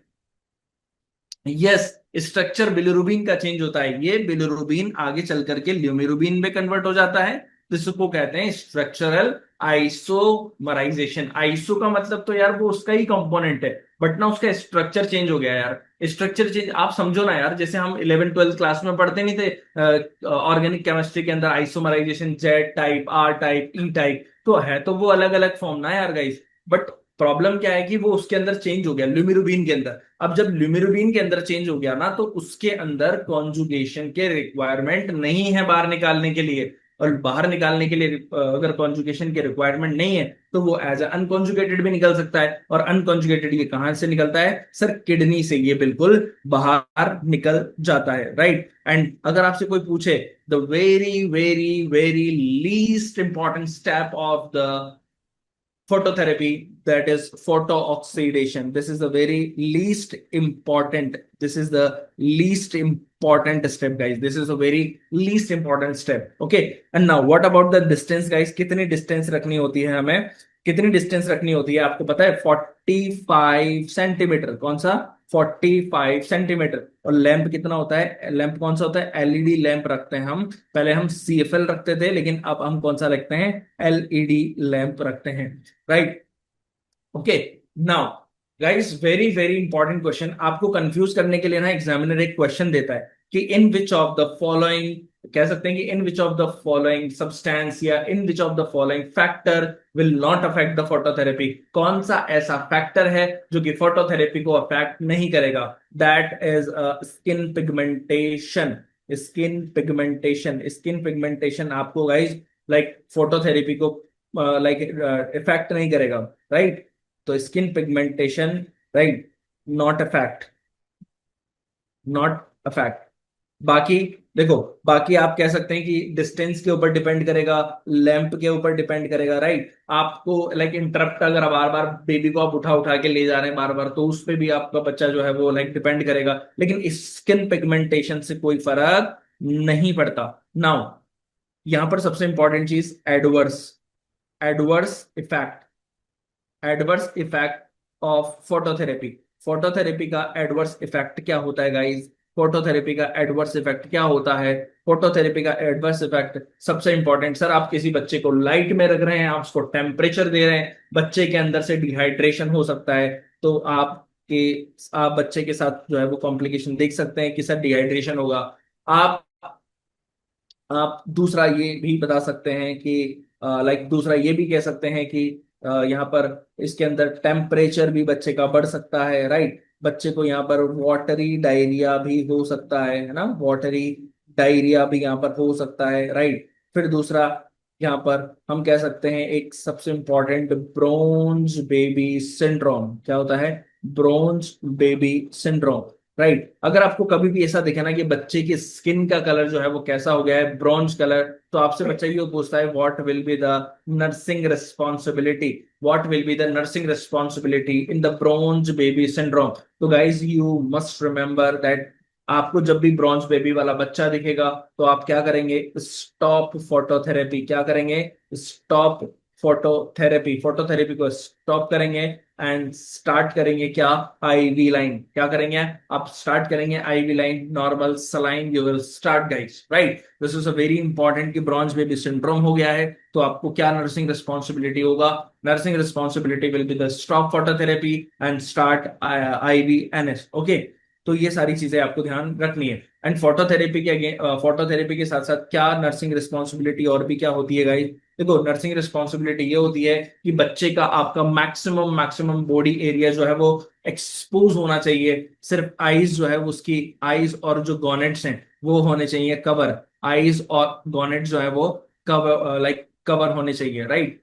यस, स्ट्रक्चर बिलिरुबिन का चेंज होता है, ये बिलिरुबिन आगे चल करके ल्यूमिरुबिन में कन्वर्ट हो जाता है, तो इसको कहते हैं स्ट्रक्चरल आइसोमराइजेशन। आइसो का मतलब तो यार वो उसका ही कंपोनेंट है, बट ना उसका स्ट्रक्चर चेंज हो गया यार। स्ट्रक्चर चेंज आप समझो ना यार, जैसे हम 11th 12th क्लास में पढ़ते नहीं थे ऑर्गेनिक केमिस्ट्री के अंदर isomerization, Z type, R type, E type, तो है तो वो अलग अलग फॉर्म ना यार गाइस, बट प्रॉब्लम क्या है कि वो उसके अंदर चेंज हो गया ल्यूमिरुबिन के अंदर। अब जब ल्यूमिरुबिन के अंदर चेंज हो गया ना, तो उसके अंदर कॉन्जुगेशन के रिक्वायरमेंट नहीं है बाहर निकालने के लिए। और बाहर निकालने के लिए अगर कॉन्जुगेशन की रिक्वायरमेंट नहीं है, तो वो एज अनकॉन्जुगेटेड भी निकल सकता है। और अनकॉन्जुगेटेड ये कहां से निकलता है, सर किडनी से ये बिल्कुल बाहर निकल जाता है, राइट। एंड अगर आपसे कोई पूछे the very very very least important step of the phototherapy, that is photo oxidation, this is the least important step guys, this is a very least important step, okay। and now what about the distance guys, कितनी distance रखनी होती है हमें, कितनी distance रखनी होती है आपको पता है, 45 सेंटीमीटर। कौन सा, 45 सेंटीमीटर। और लैंप कितना होता है, लैंप कौन सा होता है, एलईडी लैंप रखते हैं हम, पहले हम सीएफएल रखते थे, लेकिन अब हम कौन सा रखते हैं, एलईडी लैंप रखते हैं, right. Okay, now guys very very important question, आपको कंफ्यूज करने के लिए ना एग्जामिनर एक क्वेश्चन देता है कि in which of the following, कह सकते हैं कि in which of the following substance या in which of the following factor will not affect the phototherapy. कौन सा ऐसा फैक्टर है जो कि फोटोथेरेपी को अफेक्ट नहीं करेगा, that is skin pigmentation. Skin pigmentation आपको गाइज लाइक फोटोथेरेपी को लाइक इफेक्ट नहीं करेगा, राइट। तो skin pigmentation, right, not a fact, not a fact. बाकी देखो, बाकी आप कह सकते हैं कि डिस्टेंस के ऊपर डिपेंड करेगा, लैंप के ऊपर डिपेंड करेगा, राइट। आपको लाइक इंटरप्ट अगर बार बार बेबी को आप उठा उठा के ले जा रहे हैं बार बार, तो उस पे भी आपका बच्चा जो है वो लाइक डिपेंड करेगा, लेकिन स्किन पिगमेंटेशन से कोई फर्क नहीं पड़ता। नाउ यहां पर सबसे इंपॉर्टेंट चीज adverse, adverse effect, adverse effect of phototherapy. Phototherapy का एडवर्स इफेक्ट क्या होता है गाइस, फोटोथेरेपी का एडवर्स इफेक्ट क्या होता है, फोटोथेरेपी का एडवर्स इफेक्ट सबसे इंपॉर्टेंट, सर आप किसी बच्चे को लाइट में रख रहे हैं, आप उसको टेम्परेचर दे रहे हैं, बच्चे के अंदर से डिहाइड्रेशन हो सकता है, तो आप बच्चे के साथ जो है वो कॉम्प्लिकेशन देख सकते हैं कि सर डिहाइड्रेशन होगा। आप आप दूसरा ये भी बता सकते हैं कि लाइक दूसरा ये भी कह सकते हैं कि यहाँ पर इसके अंदर टेम्परेचर भी बच्चे का बढ़ सकता है, राइट। बच्चे को यहाँ पर वाटरी डायरिया भी हो सकता है ना, वाटरी डायरिया भी यहाँ पर हो सकता है, राइट। फिर दूसरा यहाँ पर हम कह सकते हैं एक सबसे इंपॉर्टेंट ब्रोंज बेबी सिंड्रोम, क्या होता है, ब्रोंज बेबी सिंड्रोम, राइट। अगर आपको कभी भी ऐसा दिखे ना कि बच्चे की स्किन का कलर जो है वो कैसा हो गया है, ब्रॉन्ज कलर, तो आपसे बच्चा ये पूछता है what will be the nursing responsibility, what will be the nursing responsibility in the bronze baby syndrome. तो guys you must remember that आपको जब भी ब्रॉन्ज बेबी वाला बच्चा दिखेगा, तो आप क्या करेंगे, स्टॉप फोटोथेरेपी, क्या करेंगे, स्टॉप फोटोथेरेपी, फोटोथेरेपी को स्टॉप करेंगे एंड स्टार्ट करेंगे क्या, आईवी लाइन। क्या करेंगे आप, स्टार्ट करेंगे IV line, normal saline you will start guys, right. This is a very important कि ब्रॉन्ज बेबी सिंड्रोम हो गया है तो आपको क्या नर्सिंग रिस्पॉन्सिबिलिटी होगा, nursing responsibility will be the stop phototherapy and start IV NS. Okay, तो ये सारी चीजें आपको ध्यान रखनी है। एंड फोटोथेरेपी के साथ साथ क्या नर्सिंग रिस्पॉन्सिबिलिटी और भी क्या होती है गाइस। देखो नर्सिंग रिस्पॉन्सिबिलिटी ये होती है कि बच्चे का आपका मैक्सिमम मैक्सिमम बॉडी एरिया जो है वो एक्सपोज होना चाहिए। सिर्फ आईज जो है उसकी आईज और जो गॉनेट्स हैं वो होने चाहिए कवर, आईज और गॉनेट जो है वो कवर, लाइक कवर होने चाहिए, right.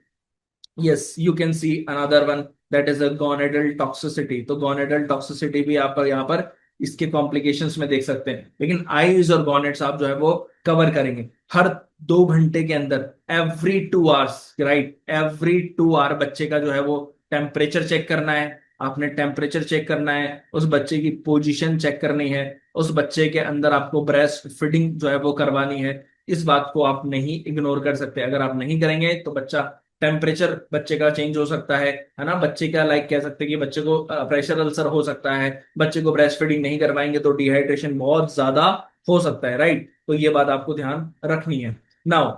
Yes, you can see another one, that is a gonadal toxicity. तो गोनेडल टॉक्सिसिटी भी आप यहाँ पर इसके कॉम्प्लिकेशंस में देख सकते हैं। लेकिन आईज और गॉनेट्स आप जो है वो कवर करेंगे हर 2 घंटे के अंदर, every 2 hours, right, every 2 hour बच्चे का जो है वो टेम्परेचर चेक करना है। आपने टेम्परेचर चेक करना है, उस बच्चे की पोजीशन चेक करनी है, उस बच्चे के अंदर आपको ब्रेस्ट फीडिंग जो है वो करवानी है। इस बात को आप नहीं इग्नोर कर सकते। अगर आप नहीं करेंगे तो बच्चा, टेम्परेचर बच्चे का चेंज हो सकता है ना, बच्चे का लाइक कह सकते हैं कि बच्चे को प्रेशर अल्सर हो सकता है, बच्चे को ब्रेस्ट फीडिंग नहीं करवाएंगे तो डिहाइड्रेशन बहुत ज्यादा हो सकता है, राइट। तो ये बात आपको ध्यान रखनी है। नाउ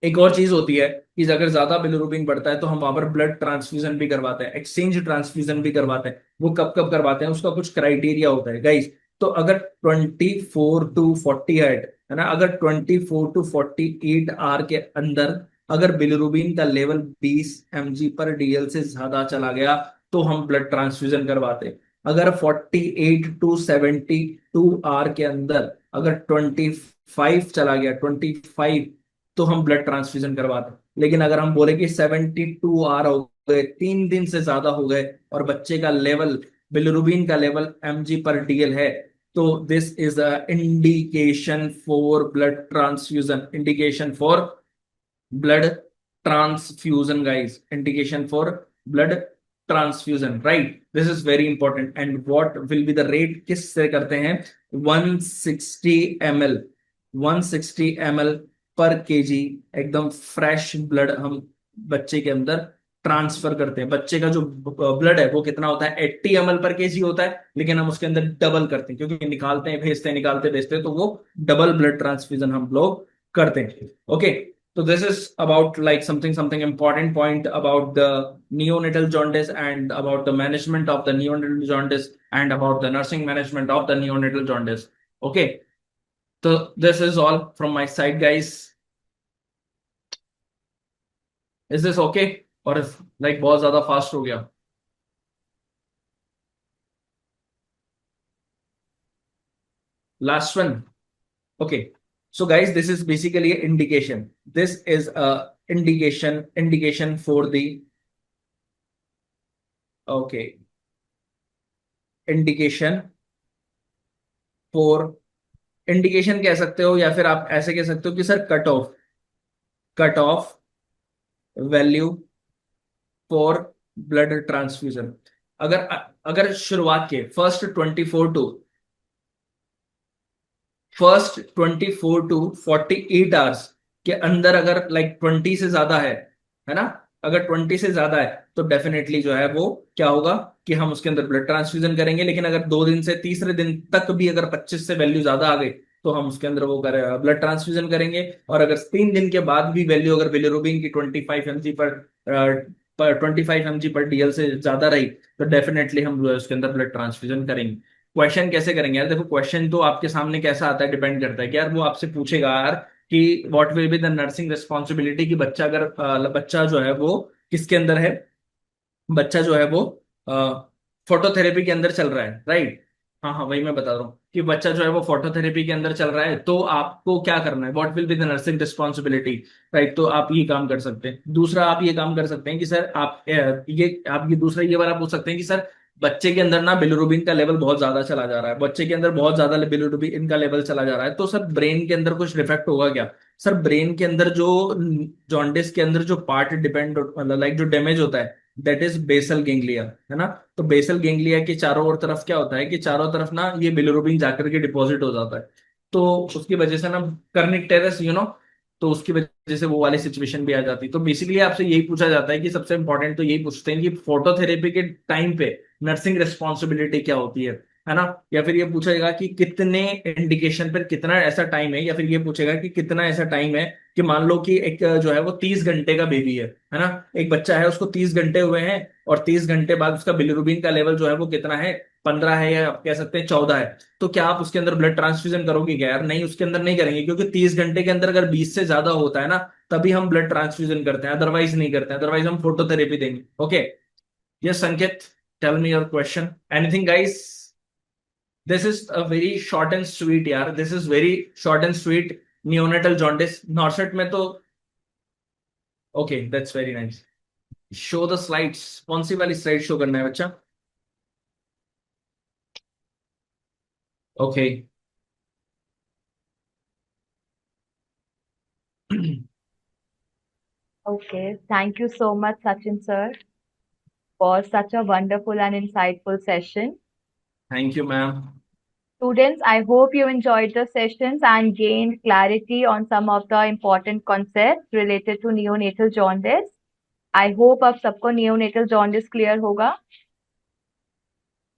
एक और चीज होती है कि अगर ज्यादा बिलिरुबिन बढ़ता है तो हम वहां पर ब्लड ट्रांसफ्यूजन भी करवाते हैं, एक्सचेंज ट्रांसफ्यूजन भी करवाते हैं। वो कब कब करवाते हैं, उसका कुछ क्राइटेरिया होता है गाइस। तो अगर 24 to 48 है ना, अगर 24 to 48 आवर के अंदर अगर बिलिरुबिन का लेवल 20 mg/dl से ज्यादा चला गया तो हम ब्लड ट्रांसफ्यूजन करवाते हैं। अगर 48 to 72 आवर के अंदर अगर 25 चला गया, 25, तो हम ब्लड ट्रांसफ्यूजन करवाते हैं। लेकिन अगर हम बोले कि 72 आवर हो गए, 3 दिन से ज्यादा हो गए और बच्चे का लेवल, बिलिरुबिन का लेवल mg/dl है, तो this is a indication for blood transfusion, indication for blood transfusion guys, indication for blood transfusion, right. This is very important. And what will be the rate, किससे करते हैं, 160 ml, 160 ml पर KG एकदम fresh blood हम बच्चे के अंदर transfer करते हैं। बच्चे का जो ब्लड है वो कितना होता है, 80 ml पर केजी होता है, लेकिन हम उसके अंदर डबल करते हैं क्योंकि निकालते हैं भेजते हैं, निकालते भेजते हैं, तो वो डबल ब्लड ट्रांसफ्यूजन हम लोग करते हैं। Okay, so this is about like something important point about the neonatal jaundice and about the management of the neonatal jaundice and about the nursing management of the neonatal jaundice. Okay, so this is all from my side guys. Is this okay or is like बहुत ज्यादा fast हो गया? Last one. Okay, so guys, this is basically an indication. This is a indication for the, okay, indication for, indication कह सकते हो या फिर आप ऐसे कह सकते हो कि sir cut off value for blood transfusion. अगर अगर शुरुआत के फर्स्ट 24 to 48 आवर्स के अंदर अगर लाइक 20 से ज्यादा है ना, अगर 20 से ज्यादा है तो डेफिनेटली जो है वो क्या होगा कि हम उसके अंदर ब्लड ट्रांसफ्यूजन करेंगे। लेकिन अगर 2 दिन से तीसरे दिन तक भी अगर 25 से वैल्यू ज्यादा आ गई तो हम उसके अंदर वो ब्लड ट्रांसफ्यूजन करेंगे। और अगर 3 दिन के बाद भी वैल्यू अगर बिलिरुबिन की 25 mg/dl से ज्यादा रही तो डेफिनेटली हम जो है उसके अंदर ब्लड ट्रांसफ्यूजन करेंगे। क्वेश्चन कैसे करेंगे यार, देखो क्वेश्चन तो आपके सामने कैसा आता है डिपेंड करता है कि यार वो आपसे पूछेगा यार कि what will be the nursing responsibility, कि बच्चा अगर बच्चा जो है वो किसके अंदर है, बच्चा जो है वो फोटोथेरेपी के अंदर चल रहा है, राइट। हाँ हाँ, वही मैं बता रहा हूँ कि बच्चा जो है वो फोटोथेरेपी के अंदर चल रहा है तो आपको क्या करना है, what will be the nursing responsibility, right. तो आप ये काम कर सकते हैं। दूसरा आप ये काम कर सकते हैं कि सर आप ये दूसरा ये वाला पूछ सकते हैं कि सर बच्चे के अंदर ना बिलिरुबिन का लेवल बहुत ज्यादा चला जा रहा है, बच्चे के अंदर बहुत ज्यादा बिलिरुबिन का लेवल चला जा रहा है, तो सर ब्रेन के अंदर कुछ डिफेक्ट होगा क्या। सर ब्रेन के अंदर जो जॉन्डिस के अंदर जो पार्ट डिपेंड मतलब लाइक जो डैमेज होता है दैट इज बेसल गेंगलिया, है ना। तो बेसल गेंगलिया के चारों ओर तरफ क्या होता है कि चारों तरफ ना ये बिलिरुबिन जाकर के डिपॉजिट हो जाता है। तो उसकी वजह से ना कर्निक टेरेस, तो उसकी वजह से वो वाली सिचुएशन भी आ जाती है। तो बेसिकली आपसे यही पूछा जाता है कि सबसे इंपॉर्टेंट तो यही पूछते हैं कि फोटोथेरेपी के टाइम पे नर्सिंग रिस्पॉन्सिबिलिटी क्या होती है ना। या फिर ये पूछेगा कि कितने इंडिकेशन पर कितना ऐसा टाइम है, या फिर ये पूछेगा कि कितना ऐसा टाइम है कि मान लो कि एक जो है वो 30 घंटे का बेबी है ना। एक बच्चा है, उसको 30 घंटे हुए हैं, और 30 घंटे बाद उसका बिलिरुबिन का लेवल जो है वो कितना है, 15 है, या आप कह सकते हैं 14 है। तो क्या आप उसके अंदर ब्लड ट्रांसफ्यूजन करोगे क्या? यार नहीं, उसके अंदर नहीं करेंगे, क्योंकि 30 घंटे के अंदर अगर 20 से ज्यादा होता है ना, तभी हम ब्लड ट्रांसफ्यूजन करते हैं, अदरवाइज नहीं करते हैं, अदरवाइज हम फोटोथेरेपी देंगे। Okay, yes Sanket, tell me your question, anything guys? This is a very short and sweet यार, this is very short and sweet. Neonatal jaundice NORCET में तो, okay that's very nice. Show the slides, कौन सी वाली slide show करना है बच्चा? Okay. Okay, thank you so much, Sachin sir, for such a wonderful and insightful session. Thank you ma'am. Students, I hope you enjoyed the sessions and gained clarity on some of the important concepts related to neonatal jaundice. I hope अब सबको neonatal jaundice clear होगा.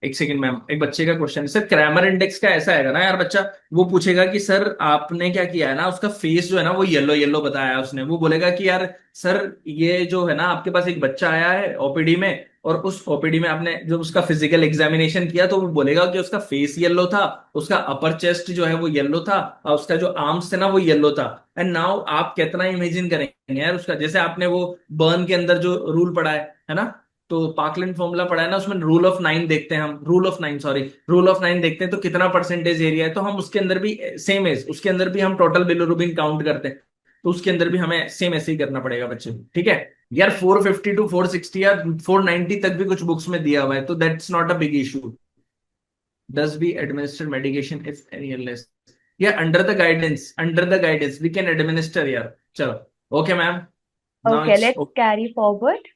एक second ma'am, एक बच्चे का question sir, Cramer index का ऐसा है ना यार, बच्चा वो पूछेगा कि सर आपने क्या किया है ना, उसका फेस जो है ना वो येलो येलो बताया है उसने, वो बोलेगा कि यार सर ये जो है ना आपके पास एक बच्चा आया है ओपीडी में, और उस ओपीडी में आपने जब उसका फिजिकल एग्जामिनेशन किया तो वो बोलेगा कि उसका फेस येलो था, उसका अपर चेस्ट जो है वो येलो था, और उसका जो आर्म्स थे ना वो येलो था। एंड नाउ आप कितना इमेजिन करेंगे यार उसका, जैसे आपने वो बर्न के अंदर जो रूल पढ़ा है ना, तो पार्कलेंट फॉर्मूला पढ़ा है ना, उसमें रूल ऑफ नाइन देखते हैं हम, rule of nine sorry, rule of nine देखते हैं तो कितना परसेंटेज एरिया है, तो हम उसके अंदर भी सेम एज, उसके अंदर भी हम टोटल बिलोरुबिन काउंट करते हैं, तो उसके अंदर भी हमें सेम ऐसे ही करना पड़ेगा बच्चे को, ठीक है। यार 450 टू 460 या 490 तक भी कुछ बुक्स में दिया हुआ है, तो that's not a big issue. Does be administer medication if any illness, या under the guidance we can administer यार। चलो okay ma'am, now Okay, it's let's carry forward.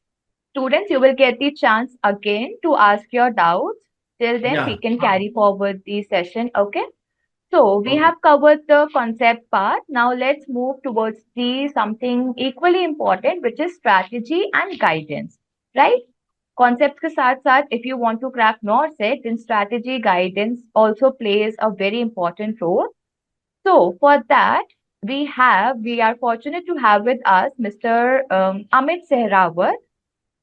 Students, you will get the chance again to ask your doubts. Till then, या we can carry forward the session. Okay. So we okay. have covered the concept part. Now let's move towards the something equally important, which is strategy and guidance. Right? Concepts के साथ साथ, if you want to crack NORCET, then strategy guidance also plays a very important role. So for that, we are fortunate to have with us Mr. Amit Sehrawat,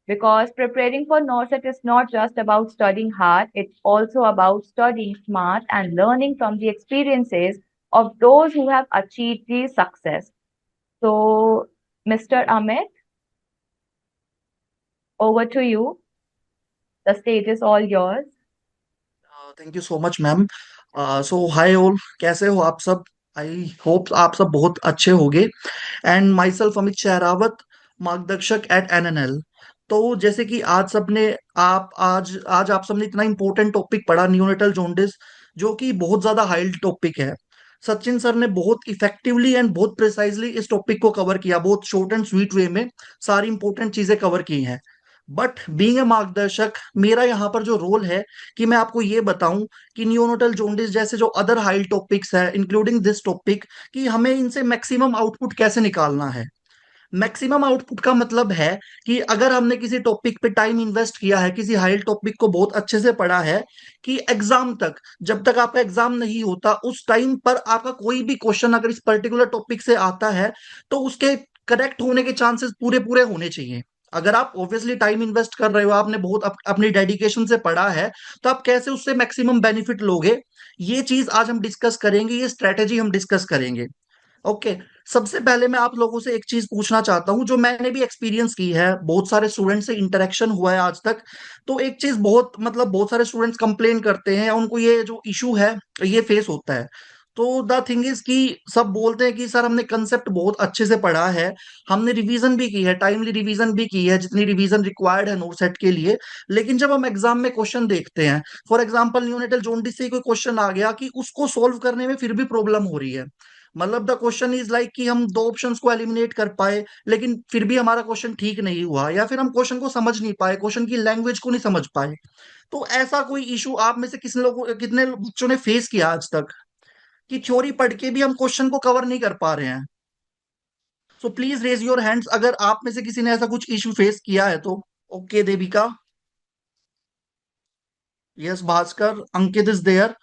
because preparing for NORCET is not just about studying hard, it's also about studying smart and learning from the experiences of those who have achieved the success. So, Mr. Amit, over to you. The stage is all yours. Thank you so much ma'am. So hi all, कैसे हो आप सब? I hope आप सब बहुत अच्छे होंगे। And my self Amit Sehrawat, मार्गदर्शक एट एनएनएल। तो जैसे कि आज सबने आप आज आज आप सबने इतना इंपॉर्टेंट टॉपिक पढ़ा, न्यूनेटल जॉन्डिस, जो कि बहुत ज्यादा हाई टॉपिक है। सचिन सर ने बहुत इफेक्टिवली एंड बहुत प्रिसाइजली इस टॉपिक को कवर किया, बहुत शॉर्ट एंड स्वीट वे में सारी इंपॉर्टेंट चीजें कवर की हैं। बट बीइंग ए मार्गदर्शक, मेरा यहाँ पर जो रोल है कि मैं आपको ये बताऊं कि नियोनेटल जॉन्डिस जैसे जो अदर हाई टॉपिक्स है इंक्लूडिंग दिस टॉपिक, कि हमें इनसे मैक्सिमम आउटपुट कैसे निकालना है। मैक्सिमम आउटपुट का मतलब है कि अगर हमने किसी टॉपिक पे टाइम इन्वेस्ट किया है, किसी हाई टॉपिक को बहुत अच्छे से पढ़ा है, कि एग्जाम तक, जब तक आपका एग्जाम नहीं होता उस टाइम पर आपका कोई भी क्वेश्चन अगर इस पर्टिकुलर टॉपिक से आता है, तो उसके करेक्ट होने के चांसेस पूरे पूरे होने चाहिए। अगर आप ऑब्वियसली टाइम इन्वेस्ट कर रहे हो, आपने बहुत अपनी डेडिकेशन से पढ़ा है, तो आप कैसे उससे मैक्सिमम बेनिफिट लोगे, ये चीज आज हम डिस्कस करेंगे, ये स्ट्रेटेजी हम डिस्कस करेंगे। ओके। सबसे पहले मैं आप लोगों से एक चीज पूछना चाहता हूं, जो मैंने भी एक्सपीरियंस की है, बहुत सारे स्टूडेंट से इंटरेक्शन हुआ है आज तक। तो एक चीज बहुत मतलब बहुत सारे स्टूडेंट्स कंप्लेन करते हैं, उनको ये जो इशू है ये फेस होता है। तो द थिंग इज कि सब बोलते हैं कि सर हमने कंसेप्ट बहुत अच्छे से पढ़ा है, हमने रिवीजन भी की है, टाइमली रिवीजन भी की है, जितनी रिवीजन रिक्वायर्ड है नोट सेट के लिए। लेकिन जब हम एग्जाम में क्वेश्चन देखते हैं, फॉर एग्जाम्पल न्यूनेटल जॉन्डिस से ही कोई क्वेश्चन आ गया कि उसको सोल्व करने में फिर भी प्रॉब्लम हो रही है। मतलब द क्वेश्चन इज लाइक कि हम दो ऑप्शंस को एलिमिनेट कर पाए, लेकिन फिर भी हमारा क्वेश्चन ठीक नहीं हुआ, या फिर हम क्वेश्चन को समझ नहीं पाए, क्वेश्चन की लैंग्वेज को नहीं समझ पाए। तो ऐसा कोई इशू आप में से कितने बच्चों ने फेस किया आज तक, कि थ्योरी पढ़ के भी हम क्वेश्चन को कवर नहीं कर पा रहे हैं? So please raise your hands अगर आप में से किसी ने ऐसा कुछ इशू फेस किया है तो। Okay Devika, yes Bhaskar, Ankit is there.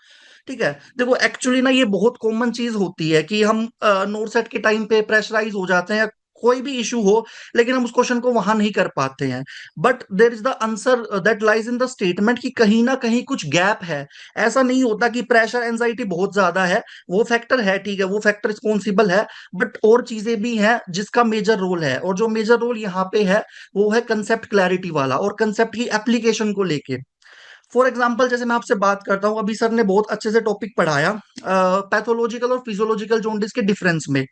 ठीक है। देखो एक्चुअली ना ये बहुत कॉमन चीज होती है कि हम नोट सेट के टाइम पे प्रेशराइज हो जाते हैं या कोई भी इशू हो, लेकिन हम उस क्वेश्चन को वहां नहीं कर पाते हैं। But there is the answer that lies in the statement कि कहीं ना कहीं कुछ गैप है। ऐसा नहीं होता कि प्रेशर एंजाइटी बहुत ज्यादा है, वो फैक्टर है, ठीक है, वो फैक्टर रिस्पॉन्सिबल है। बट और चीजें भी हैं जिसका मेजर रोल है, और जो मेजर रोल यहाँ पे है वो है कंसेप्ट क्लैरिटी वाला और कंसेप्ट की एप्लीकेशन को लेके। फॉर एग्जाम्पल जैसे मैं आपसे बात करता हूँ, अभी सर ने बहुत अच्छे से टॉपिक पढ़ाया पैथोलॉजिकल और फिजियोलॉजिकल जॉन्डिस के डिफरेंस में।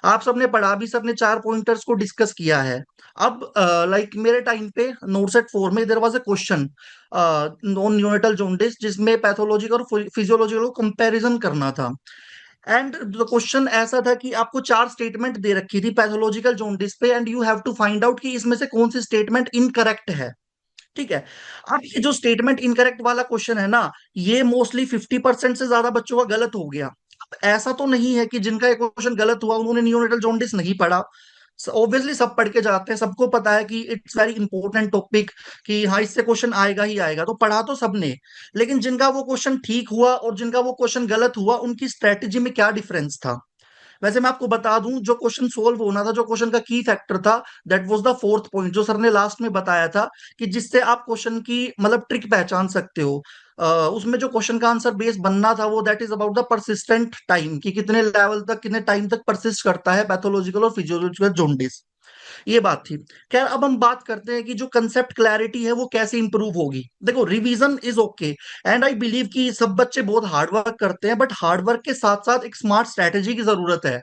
आप सबने पढ़ा भी, सर ने 4 पॉइंटर्स को डिस्कस किया है। अब लाइक मेरे टाइम पे नोट सेट 4 में there was a question non neonatal jaundice, जिसमें पैथोलॉजिकल और फिजियोलॉजिकल को कंपैरिजन करना था। एंड द क्वेश्चन ऐसा था कि आपको 4 स्टेटमेंट दे रखी थी पैथोलॉजिकल जॉन्डिस पे, and you have to find out कि इसमें से कौन सी स्टेटमेंट इनकरेक्ट है। ठीक है। अब ये जो स्टेटमेंट इनकरेक्ट वाला क्वेश्चन है ना, ये मोस्टली 50% से ज्यादा बच्चों का गलत हो गया। अब ऐसा तो नहीं है कि जिनका ये क्वेश्चन गलत हुआ उन्होंने नियोनेटल जॉन्डिस नहीं पढ़ा। ऑब्वियसली सब पढ़ के जाते हैं, सबको पता है कि इट्स वेरी इंपॉर्टेंट टॉपिक, कि हाँ इससे क्वेश्चन आएगा ही आएगा, तो पढ़ा तो सबने। लेकिन जिनका वो क्वेश्चन ठीक हुआ और जिनका वो क्वेश्चन गलत हुआ, उनकी स्ट्रेटेजी में क्या डिफरेंस था। वैसे मैं आपको बता दूं, जो क्वेश्चन सोल्व होना था, जो क्वेश्चन का की फैक्टर था, that was the fourth point जो सर ने लास्ट में बताया था, कि जिससे आप क्वेश्चन की मतलब ट्रिक पहचान सकते हो। उसमें जो क्वेश्चन का आंसर बेस बनना था वो that is about the persistent time, कि कितने लेवल तक, कितने टाइम तक परसिस्ट करता है पैथोलॉजिकल और फिजियोलॉजिकल जॉन्डिस। ये बात थी। खैर अब हम बात करते हैं कि जो कंसेप्ट क्लैरिटी है वो कैसे इंप्रूव होगी। देखो revision is okay, and I believe कि सब बच्चे बहुत हार्ड वर्क करते हैं, बट हार्ड वर्क के साथ साथ एक स्मार्ट स्ट्रेटेजी की जरूरत है।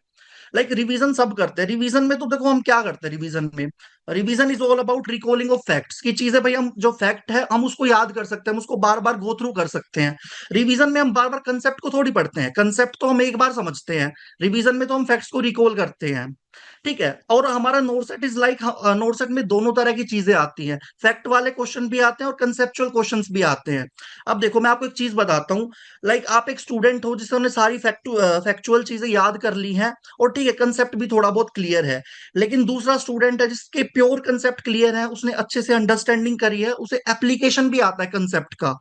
लाइक रिवीजन सब करते हैं, रिवीजन में तो देखो हम क्या करते हैं रिवीजन में। Revision is all about recalling of facts की चीजें, भाई हम जो फैक्ट है हम उसको याद कर सकते हैं, हम उसको बार बार गो थ्रू कर सकते हैं। रिवीजन में हम बार बार कंसेप्ट को थोड़ी पढ़ते हैं, कंसेप्ट तो हम एक बार समझते हैं। रिवीजन में तो हम फैक्ट्स को रिकॉल करते हैं। ठीक है। और हमारा note set is like, not set में दोनों तरह की चीजें आती हैं, फैक्ट वाले क्वेश्चन भी आते हैं और कंसेप्चुअल क्वेश्चंस भी आते हैं। अब देखो मैं आपको एक चीज बताता हूँ। लाइक आप एक स्टूडेंट हो जिसने सारी फैक्चुअल चीजें याद कर ली हैं, और ठीक है कंसेप्ट भी थोड़ा बहुत क्लियर है। लेकिन दूसरा स्टूडेंट है जिसके प्योर कंसेप्ट क्लियर है, उसने अच्छे से अंडरस्टैंडिंग करी है, उसे एप्लीकेशन भी आता है कंसेप्ट का।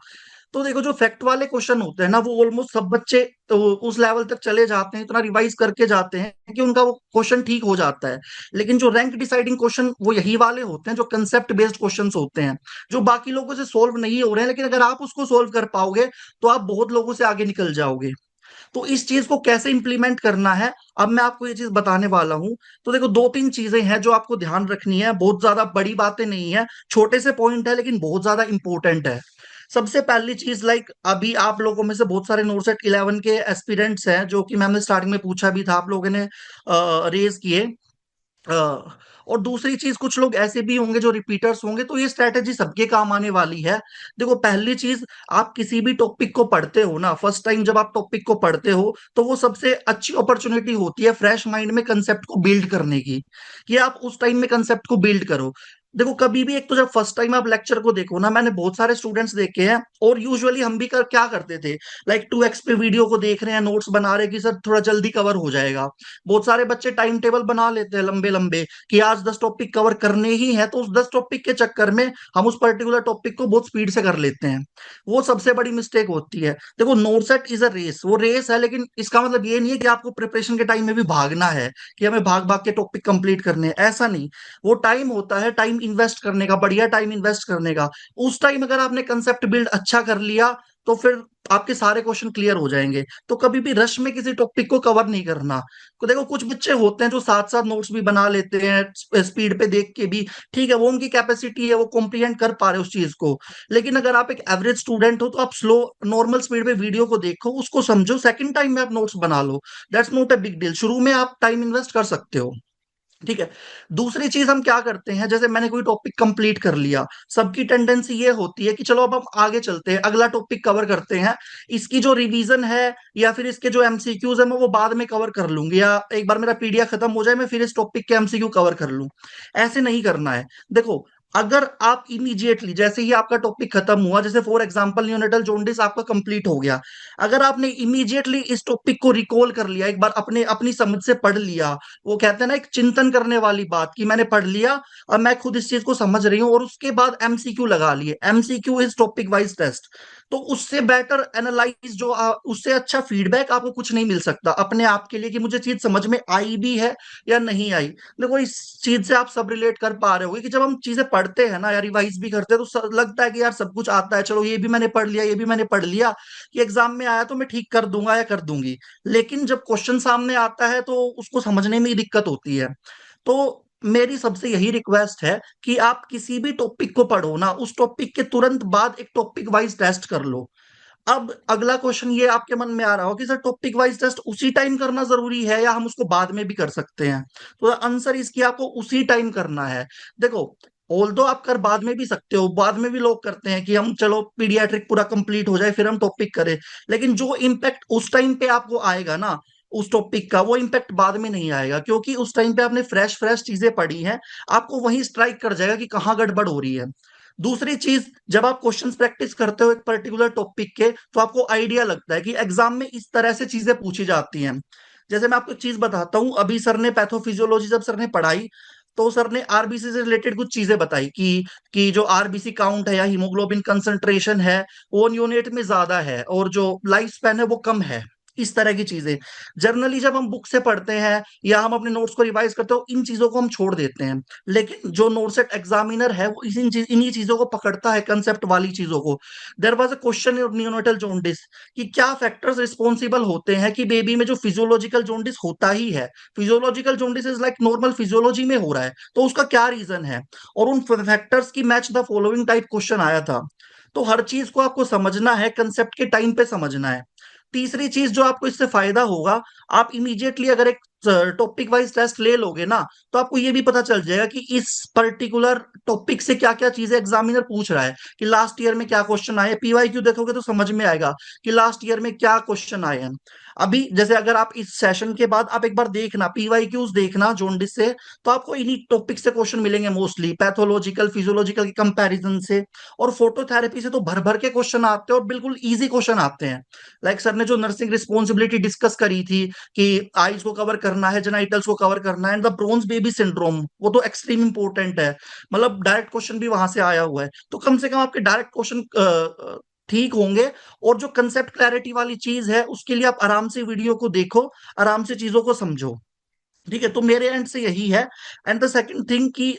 तो देखो जो फैक्ट वाले क्वेश्चन होते हैं ना, वो ऑलमोस्ट सब बच्चे तो उस लेवल तक चले जाते हैं, इतना रिवाइज करके जाते हैं कि उनका वो क्वेश्चन ठीक हो जाता है। लेकिन जो रैंक डिसाइडिंग क्वेश्चन वो यही वाले होते हैं जो कंसेप्ट बेस्ड क्वेश्चन होते हैं, जो बाकी लोगों से सोल्व नहीं हो रहे हैं, लेकिन अगर आप उसको सोल्व कर पाओगे तो आप बहुत लोगों से आगे निकल जाओगे। तो इस चीज को कैसे इंप्लीमेंट करना है, अब मैं आपको ये चीज बताने वाला हूं। तो देखो 2-3 चीजें हैं जो आपको ध्यान रखनी है, बहुत ज्यादा बड़ी बातें नहीं है, छोटे से पॉइंट है लेकिन बहुत ज्यादा इंपॉर्टेंट है। सबसे पहली चीज, लाइक अभी आप लोगों में से बहुत सारे नोटसेट 11 के एस्पिरेंट्स हैं, जो कि मैंने स्टार्टिंग में पूछा भी था, आप लोगों ने रेज किए। और दूसरी चीज, कुछ लोग ऐसे भी होंगे जो रिपीटर्स होंगे, तो ये स्ट्रेटेजी सबके काम आने वाली है। देखो पहली चीज, आप किसी भी टॉपिक को पढ़ते हो ना, फर्स्ट टाइम जब आप टॉपिक को पढ़ते हो तो वो सबसे अच्छी अपॉर्चुनिटी होती है फ्रेश माइंड में कंसेप्ट को बिल्ड करने की, कि आप उस टाइम में कंसेप्ट को बिल्ड करो। देखो कभी भी, एक तो जब फर्स्ट टाइम आप लेक्चर को देखो ना, मैंने बहुत सारे स्टूडेंट्स देखे हैं, और यूजुअली हम भी क्या करते थे, लाइक 2x पे वीडियो को देख रहे हैं, नोट्स बना रहे हैं कि सर थोड़ा जल्दी कवर हो जाएगा। बहुत सारे बच्चे टाइम टेबल बना लेते हैं लंबे लंबे, कि आज 10 टॉपिक कवर करने ही है, तो उस 10 टॉपिक के चक्कर में हम उस पर्टिकुलर टॉपिक को बहुत स्पीड से कर लेते हैं। वो सबसे बड़ी मिस्टेक होती है। देखो note set is a race, वो रेस है, लेकिन इसका मतलब ये नहीं है कि आपको प्रिपरेशन के टाइम में भी भागना है, कि हमें भाग भाग के टॉपिक कंप्लीट करने हैं, ऐसा नहीं। वो टाइम होता है टाइम इन्वेस्ट करने का, बढ़िया टाइम इन्वेस्ट करने का। उस टाइम अगर आपने कंसेप्ट बिल्ड अच्छा कर लिया, तो फिर आपके सारे क्वेश्चन क्लियर हो जाएंगे। तो कभी भी रश में किसी टॉपिक को कवर नहीं करना। तो देखो कुछ बच्चे होते हैं जो साथ साथ नोट्स भी बना लेते हैं स्पीड पे देख के भी, ठीक है, वो उनकी कैपेसिटी है, वो कॉम्प्रिहेंड कर पा रहे हैं उस चीज को। लेकिन अगर आप एक एवरेज स्टूडेंट हो तो आप स्लो नॉर्मल स्पीड पे वीडियो को देखो, उसको समझो, सेकंड टाइम में आप नोट्स बना लो। That's not a big deal, शुरू में आप टाइम इन्वेस्ट कर सकते हो। ठीक है। दूसरी चीज हम क्या करते हैं, जैसे मैंने कोई टॉपिक कंप्लीट कर लिया, सबकी टेंडेंसी ये होती है कि चलो अब हम आगे चलते हैं, अगला टॉपिक कवर करते हैं, इसकी जो रिवीजन है या फिर इसके जो एमसीक्यूज है मैं वो बाद में कवर कर लूंगी, या एक बार मेरा पीडीएफ खत्म हो जाए मैं फिर इस टॉपिक के एमसीक्यू कवर कर लूं। ऐसे नहीं करना है। देखो अगर आप इमीडिएटली जैसे ही आपका टॉपिक खत्म हुआ, जैसे फॉर एग्जांपल न्यूनेटल जॉन्डिस आपका कंप्लीट हो गया, अगर आपने इमीडिएटली इस टॉपिक को रिकॉल कर लिया, एक बार अपने अपनी समझ से पढ़ लिया, वो कहते हैं ना एक चिंतन करने वाली बात कि मैंने पढ़ लिया, अब मैं खुद इस चीज को समझ रही हूँ, और उसके बाद एमसीक्यू लगा लिए, MCQ is topic wise test, तो उससे बेटर एनालाइज उससे अच्छा फीडबैक आपको कुछ नहीं मिल सकता अपने आप के लिए कि मुझे चीज समझ में आई भी है या नहीं आई। देखो इस चीज से आप सब रिलेट कर पा रहे होगे कि जब हम चीजें पढ़ते हैं ना या रिवाइज भी करते हैं तो लगता है कि यार सब कुछ आता है, चलो ये भी मैंने पढ़ लिया, ये भी मैंने पढ़ लिया, कि एग्जाम में आया तो मैं ठीक कर दूंगा या कर दूंगी। लेकिन जब क्वेश्चन सामने आता है तो उसको समझने में ही दिक्कत होती है। तो मेरी सबसे यही रिक्वेस्ट है कि आप किसी भी टॉपिक को पढ़ो ना, उस टॉपिक के तुरंत बाद एक टॉपिक वाइज टेस्ट कर लो। अब अगला क्वेश्चन ये आपके मन में आ रहा हो कि सर टॉपिक वाइज टेस्ट उसी टाइम करना जरूरी है या हम उसको बाद में भी कर सकते हैं? तो आंसर इसकी आपको उसी टाइम करना है। देखो ऑल दो आप कर बाद में भी सकते हो, बाद में भी लोग करते हैं कि हम चलो पीडियाट्रिक पूरा कंप्लीट हो जाए फिर हम टॉपिक करें, लेकिन जो इम्पैक्ट उस टाइम पे आपको आएगा ना उस टॉपिक का, वो इम्पैक्ट बाद में नहीं आएगा, क्योंकि उस टाइम पे आपने फ्रेश फ्रेश चीजें पढ़ी हैं, आपको वहीं स्ट्राइक कर जाएगा कि कहाँ गड़बड़ हो रही है। दूसरी चीज, जब आप क्वेश्चंस प्रैक्टिस करते हो एक पर्टिकुलर टॉपिक के, तो आपको आइडिया लगता है कि एग्जाम में इस तरह से चीजें पूछी जाती हैं। जैसे मैं आपको एक चीज बताता हूँ, अभी सर ने पैथोफिजियोलॉजी जब सर ने पढ़ाई, तो सर ने आरबीसी से रिलेटेड कुछ चीजें बताई कि जो आरबीसी काउंट है या हीमोग्लोबिन कंसंट्रेशन है वो यूनिट में ज्यादा है और जो लाइफ स्पैन है वो कम है। इस तरह की चीजें जनरली जब हम बुक से पढ़ते हैं या हम अपने नोट्स को रिवाइज करते हो, इन चीजों को हम छोड़ देते हैं। लेकिन जो नोटसेट एग्जामिनर है वो इन्हीं चीजों को पकड़ता है, कंसेप्ट वाली चीजों को। There was a question in neonatal jaundice कि क्या फैक्टर्स रिस्पॉन्सिबल होते हैं कि बेबी में जो फिजियोलॉजिकल जोंडिस होता ही है, physiological jaundice is like normal physiology में हो रहा है, तो उसका क्या रीजन है, और उन फैक्टर्स की match the following type question आया था। तो हर चीज को आपको समझना है, कंसेप्ट के टाइम पे समझना है। तीसरी चीज जो आपको इससे फायदा होगा, आप इमीडिएटली अगर एक टॉपिक वाइज टेस्ट ले लोगे ना, तो आपको ये भी पता चल जाएगा कि इस पर्टिकुलर टॉपिक से क्या क्या चीजें एग्जामिनर पूछ रहा है, कि लास्ट ईयर में क्या क्वेश्चन आए, पीवाईक्यू देखोगे तो समझ में आएगा कि लास्ट ईयर में क्या क्वेश्चन आए हैं। अभी जैसे अगर आप इस सेशन के बाद आप एक बार देखना पीवाईक्यूज देखना जोंडिस से, तो आपको इन्हीं टॉपिक से क्वेश्चन मिलेंगे, मोस्टली पैथोलॉजिकल फिजियोलॉजिकल के कंपैरिजन से। और फोटोथेरेपी से तो भर भर के क्वेश्चन आते हैं और बिल्कुल इजी क्वेश्चन आते हैं। लाइक सर ने जो नर्सिंग रिस्पॉन्सिबिलिटी डिस्कस करी थी कि आईज को कवर करना है, जेनाइटल्स को कवर करना है, and the bronze baby syndrome, वो तो एक्सट्रीम इंपॉर्टेंट है। मतलब डायरेक्ट क्वेश्चन भी वहां से आया हुआ है, तो कम से कम आपके डायरेक्ट क्वेश्चन ठीक होंगे। और जो कंसेप्ट क्लैरिटी वाली चीज है उसके लिए आप आराम से वीडियो को देखो, आराम से चीजों को समझो। ठीक है, तो मेरे एंड से यही है। एंड द सेकंड थिंग कि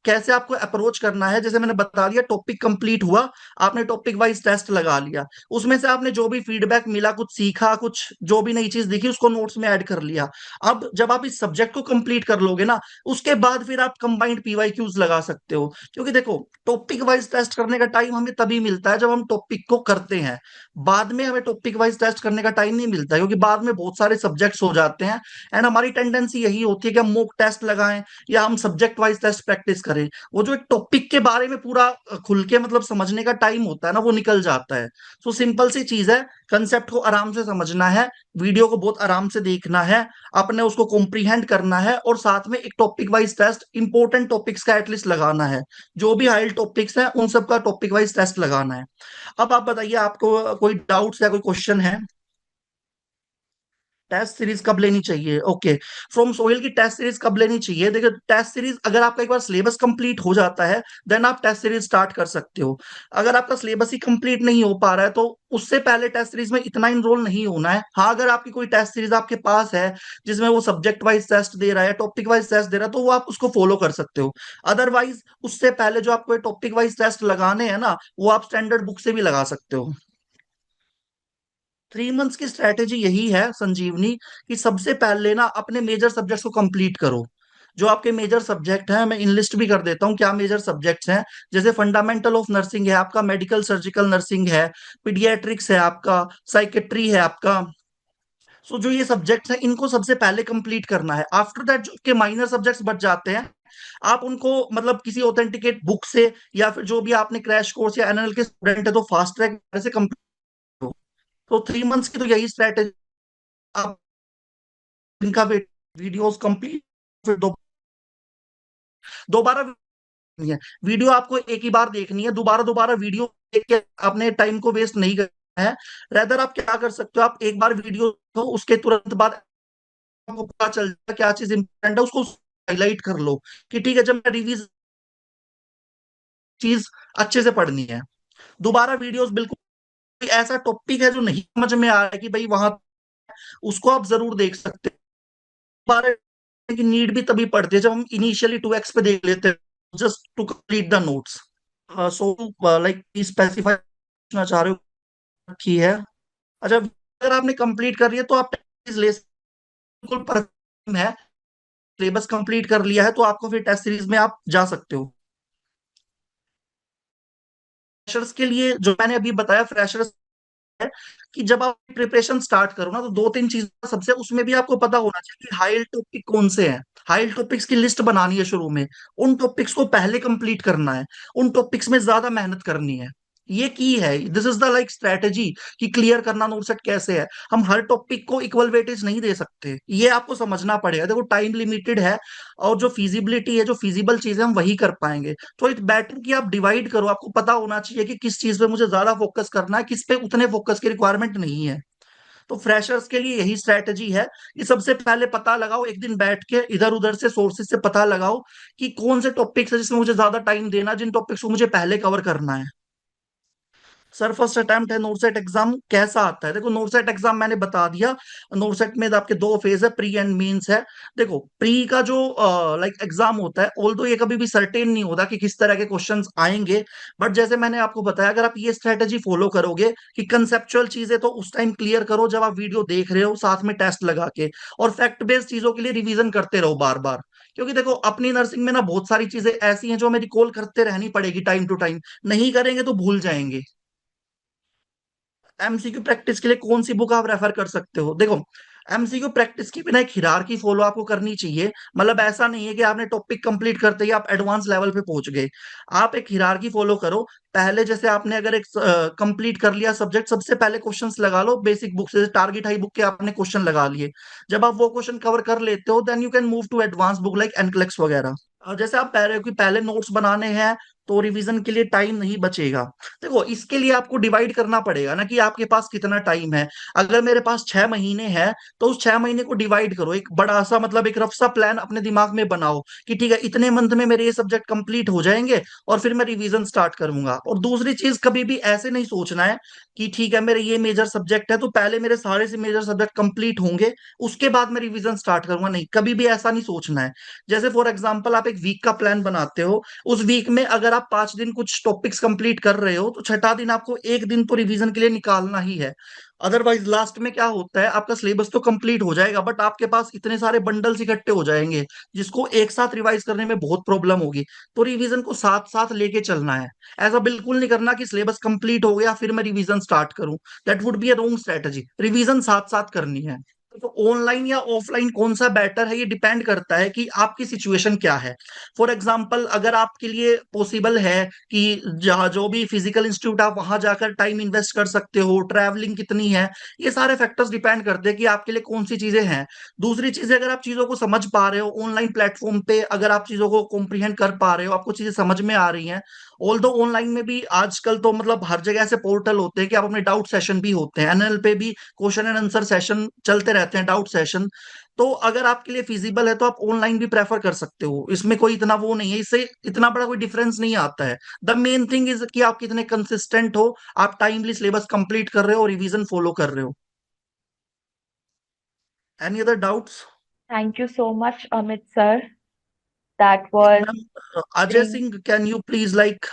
कैसे आपको अप्रोच करना है, जैसे मैंने बता दिया टॉपिक कंप्लीट हुआ, आपने टॉपिक वाइज टेस्ट लगा लिया, उसमें से आपने जो भी फीडबैक मिला, कुछ सीखा, कुछ जो भी नई चीज दिखी उसको नोट्स में ऐड कर लिया। अब जब आप इस सब्जेक्ट को कंप्लीट कर लोगे ना, उसके बाद फिर आप कंबाइंड पीवाईक्यूज लगा सकते हो। क्योंकि देखो टॉपिक वाइज टेस्ट करने का टाइम हमें तभी मिलता है जब हम टॉपिक को करते हैं, बाद में हमें टॉपिक वाइज टेस्ट करने का टाइम नहीं मिलता, क्योंकि बाद में बहुत सारे सब्जेक्ट्स हो जाते हैं। एंड हमारी टेंडेंसी यही होती है कि हम मॉक टेस्ट लगाएं या हम सब्जेक्ट वाइज टेस्ट प्रैक्टिस करें, वो जो एक टॉपिक के बारे में पूरा खुल के मतलब समझने का टाइम होता है ना, वो निकल जाता है। तो सिंपल सी चीज है, कंसेप्ट को आराम से समझना है, वीडियो को बहुत आराम से देखना है, अपने उसको कॉम्प्रीहेंड करना है, और साथ में एक topic wise test important topics का एटलीस्ट लगाना है। जो भी हाई टॉपिक्स हैं उन सब का टॉपिक वाइज टेस्ट लगाना है। अब आप बताइए, आपको कोई डाउट्स या कोई क्वेश्चन है? टेस्ट सीरीज कब लेनी चाहिए? ओके, फ्रॉम सोहेल की टेस्ट सीरीज कब लेनी चाहिए? देखिए टेस्ट सीरीज अगर आपका एक बार सिलेबस कंप्लीट हो जाता है, देन आप टेस्ट सीरीज स्टार्ट कर सकते हो। अगर आपका सिलेबस ही कंप्लीट नहीं हो पा रहा है तो उससे पहले टेस्ट सीरीज में इतना इनरोल नहीं होना है। हाँ, अगर आपकी कोई टेस्ट सीरीज आपके पास है जिसमें वो सब्जेक्ट वाइज टेस्ट दे रहा है, टॉपिक वाइज टेस्ट दे रहा है, तो वो आप उसको फॉलो कर सकते हो। अदरवाइज उससे पहले जो आपको टॉपिक वाइज टेस्ट लगाने हैं ना, वो आप स्टैंडर्ड बुक से भी लगा सकते हो। 3 मंथ्स की स्ट्रेटेजी यही है संजीवनी, कि सबसे पहले ना अपने मेजर सब्जेक्ट्स को कंप्लीट करो। जो आपके मेजर सब्जेक्ट हैं, मैं इनलिस्ट भी कर देता हूँ क्या मेजर सब्जेक्ट्स हैं। जैसे फंडामेंटल ऑफ नर्सिंग है आपका, मेडिकल सर्जिकल नर्सिंग है, पीडियाट्रिक्स है आपका, साइकेट्री है आपका। सो जो ये सब्जेक्ट्स हैं इनको सबसे पहले कंप्लीट करना है। आफ्टर दैट जो के माइनर सब्जेक्ट्स बच जाते हैं, आप उनको मतलब किसी ऑथेंटिकेट बुक से या फिर जो भी आपने क्रैश कोर्स या एनएल के स्टूडेंट है तो फास्ट ट्रैक से कंप्लीट हो। तो 3 मंथ्स की तो यही स्ट्रेटेजी। आप इनका वीडियोस कंप्लीट, फिर दोबारा नहीं है। वीडियो आपको एक ही बार देखनी है, दोबारा दोबारा वीडियो देख के अपने टाइम को वेस्ट नहीं करना है। रेदर आप क्या कर सकते हो, आप एक बार वीडियो देखो, उसके तुरंत बाद आपको पता चल जाए क्या चीज इंपॉर्टेंट है, उसको हाईलाइट कर लो कि ठीक है, जब मैं रिवीज चीज अच्छे से पढ़नी है। दोबारा वीडियोस बिल्कुल कोई ऐसा टॉपिक है जो नहीं समझ में आ रहा है कि भाई वहां, उसको आप जरूर देख सकते हैं। दोबारा की नीड भी तभी पड़ती है जब हम इनिशियली 2x पे देख लेते हैं just to complete the notes. So like specify करना चाह रहे हो की है। अच्छा, अगर आपने कंप्लीट कर लिया तो आप टेस्ट ले सकते हो, बिल्कुल परफेक्ट है। सिलेबस कंप्लीट कर लिया है तो आपको फिर टेस्ट सीरीज में आप जा सकते हो। फ्रेशर्स के लिए जो मैंने अभी बताया, फ्रेशर्स है कि जब आप प्रिपरेशन स्टार्ट करो ना, तो दो तीन चीजें सबसे उसमें भी आपको पता होना चाहिए कि हाई टॉपिक कौन से हैं। हाई टॉपिक्स की लिस्ट बनानी है शुरू में, उन टॉपिक्स को पहले कंप्लीट करना है, उन टॉपिक्स में ज्यादा मेहनत करनी है। ये की है, this is the like strategy कि क्लियर करना नोट सेट कैसे है। हम हर टॉपिक को इक्वल वेटेज नहीं दे सकते, ये आपको समझना पड़ेगा। देखो टाइम लिमिटेड है, और जो फिजिबिलिटी है, जो फिजिबल चीजें हम वही कर पाएंगे। तो इट्स बेटर कि आप डिवाइड करो, आपको पता होना चाहिए कि किस चीज पे मुझे ज्यादा फोकस करना है, किस पे उतने फोकस की रिक्वायरमेंट नहीं है। तो फ्रेशर्स के लिए यही स्ट्रेटेजी है कि सबसे पहले पता लगाओ, एक दिन बैठ के इधर उधर से सोर्सेज से पता लगाओ कि कौन से टॉपिक्स है जिसमें मुझे ज्यादा टाइम देना, जिन टॉपिक्स को मुझे पहले कवर करना है। सर फर्स्ट अटेम्प्ट है नोटसेट एग्जाम कैसा आता है? देखो नोटसेट एग्जाम मैंने बता दिया। नोटसेट में आपके दो फेज है, प्री एंड मींस है। देखो प्री का जो लाइक एग्जाम होता है, ऑल्दो ये कभी भी सर्टेन नहीं होता कि किस तरह के क्वेश्चंस आएंगे, बट जैसे मैंने आपको बताया, अगर आप ये स्ट्रेटेजी फॉलो करोगे कि कंसेप्चुअल चीजें तो उस टाइम क्लियर करो जब आप वीडियो देख रहे हो साथ में टेस्ट लगा के, और फैक्ट बेस्ड चीजों के लिए रिवीजन करते रहो बार बार। क्योंकि देखो अपनी नर्सिंग में ना बहुत सारी चीजें ऐसी हैं जो हमें रिकॉल करते रहनी पड़ेगी टाइम टू टाइम, नहीं करेंगे तो भूल जाएंगे। एमसीक्यू प्रैक्टिस के लिए कौन सी बुक आप रेफर कर सकते हो? देखो एमसीक्यू प्रैक्टिस की बिना एक हिरारकी फॉलो आपको करनी चाहिए। मतलब ऐसा नहीं है कि आपने टॉपिक कंप्लीट करते ही आप एडवांस लेवल पे पहुंच गए। आप एक हिरारकी फॉलो करो। पहले जैसे आपने अगर एक कंप्लीट कर लिया सब्जेक्ट, सबसे पहले क्वेश्चंस लगा लो बेसिक बुक से, टारगेट हाई बुक के आपने क्वेश्चन लगा लिए। जब आप वो क्वेश्चन कवर कर लेते हो, then you can move to advance book like NCLEX वगैरह। और जैसे आप कह रहे हो कि पहले नोट्स बनाने हैं तो रिवीजन के लिए टाइम नहीं बचेगा। देखो इसके लिए आपको डिवाइड करना पड़ेगा ना कि आपके पास कितना टाइम है। अगर मेरे पास 6 महीने हैं तो उस 6 महीने को डिवाइड करो, एक बड़ा सा मतलब एक रफ सा प्लान अपने दिमाग में बनाओ कि ठीक है इतने मंथ में मेरे ये सब्जेक्ट कंप्लीट हो जाएंगे और फिर मैं रिवीजन स्टार्ट करूंगा। और दूसरी चीज, कभी भी ऐसे नहीं सोचना है कि ठीक है मेरे ये मेजर सब्जेक्ट है तो पहले मेरे सारे से मेजर सब्जेक्ट कंप्लीट होंगे उसके बाद मैं रिवीजन स्टार्ट करूंगा, नहीं, कभी भी ऐसा नहीं सोचना है। जैसे फॉर एग्जाम्पल आप एक वीक का प्लान बनाते हो, उस वीक में अगर आप 5 दिन कुछ टॉपिक्स कंप्लीट कर रहे हो तो छठा दिन आपको एक दिन तो रिवीजन के लिए निकालना ही है। अदरवाइज लास्ट में क्या होता है, आपका सिलेबस तो कंप्लीट हो जाएगा बट आपके पास इतने सारे बंडल्स इकट्ठे हो जाएंगे जिसको एक साथ रिवाइज करने में बहुत प्रॉब्लम होगी। तो रिवीजन को साथ साथ लेके चलना है। ऐसा बिल्कुल नहीं करना कि सिलेबस कंप्लीट हो गया फिर मैं रिवीजन स्टार्ट करूं, that would be a wrong strategy. Revision साथ साथ करनी है। तो ऑनलाइन या ऑफलाइन कौन सा बेटर है, ये डिपेंड करता है कि आपकी सिचुएशन क्या है। फॉर एग्जाम्पल अगर आपके लिए पॉसिबल है कि जहाँ जो भी फिजिकल इंस्टीट्यूट आप वहां जाकर टाइम इन्वेस्ट कर सकते हो, ट्रैवलिंग कितनी है, ये सारे फैक्टर्स डिपेंड करते हैं कि आपके लिए कौन सी चीजें हैं। दूसरी चीज, अगर आप चीजों को समझ पा रहे हो ऑनलाइन प्लेटफॉर्म पे, अगर आप चीजों को कॉम्प्रीहेंड कर पा रहे हो, आपको चीजें समझ में आ रही हैं। ऑल्दो ऑनलाइन में भी आजकल तो मतलब हर जगह ऐसे पोर्टल होते हैं कि आप अपने डाउट सेशन भी होते हैं, एनएल पे भी क्वेश्चन एंड आंसर सेशन चलते रहते हैं, डाउट सेशन। तो अगर आपके लिए फिजिबल है तो आप ऑनलाइन भी प्रेफर कर सकते हो, इसमें कोई इतना वो नहीं है, इससे इतना बड़ा कोई डिफरेंस नहीं आता है। द मेन थिंग इज कि आप कितने कंसिस्टेंट हो, आप टाइमली सिलेबस कंप्लीट कर रहे हो और रिवीजन फॉलो कर रहे हो। Any other doubts? Thank you so much, Amit sir. That was ma'am Ajay very Singh, can you please like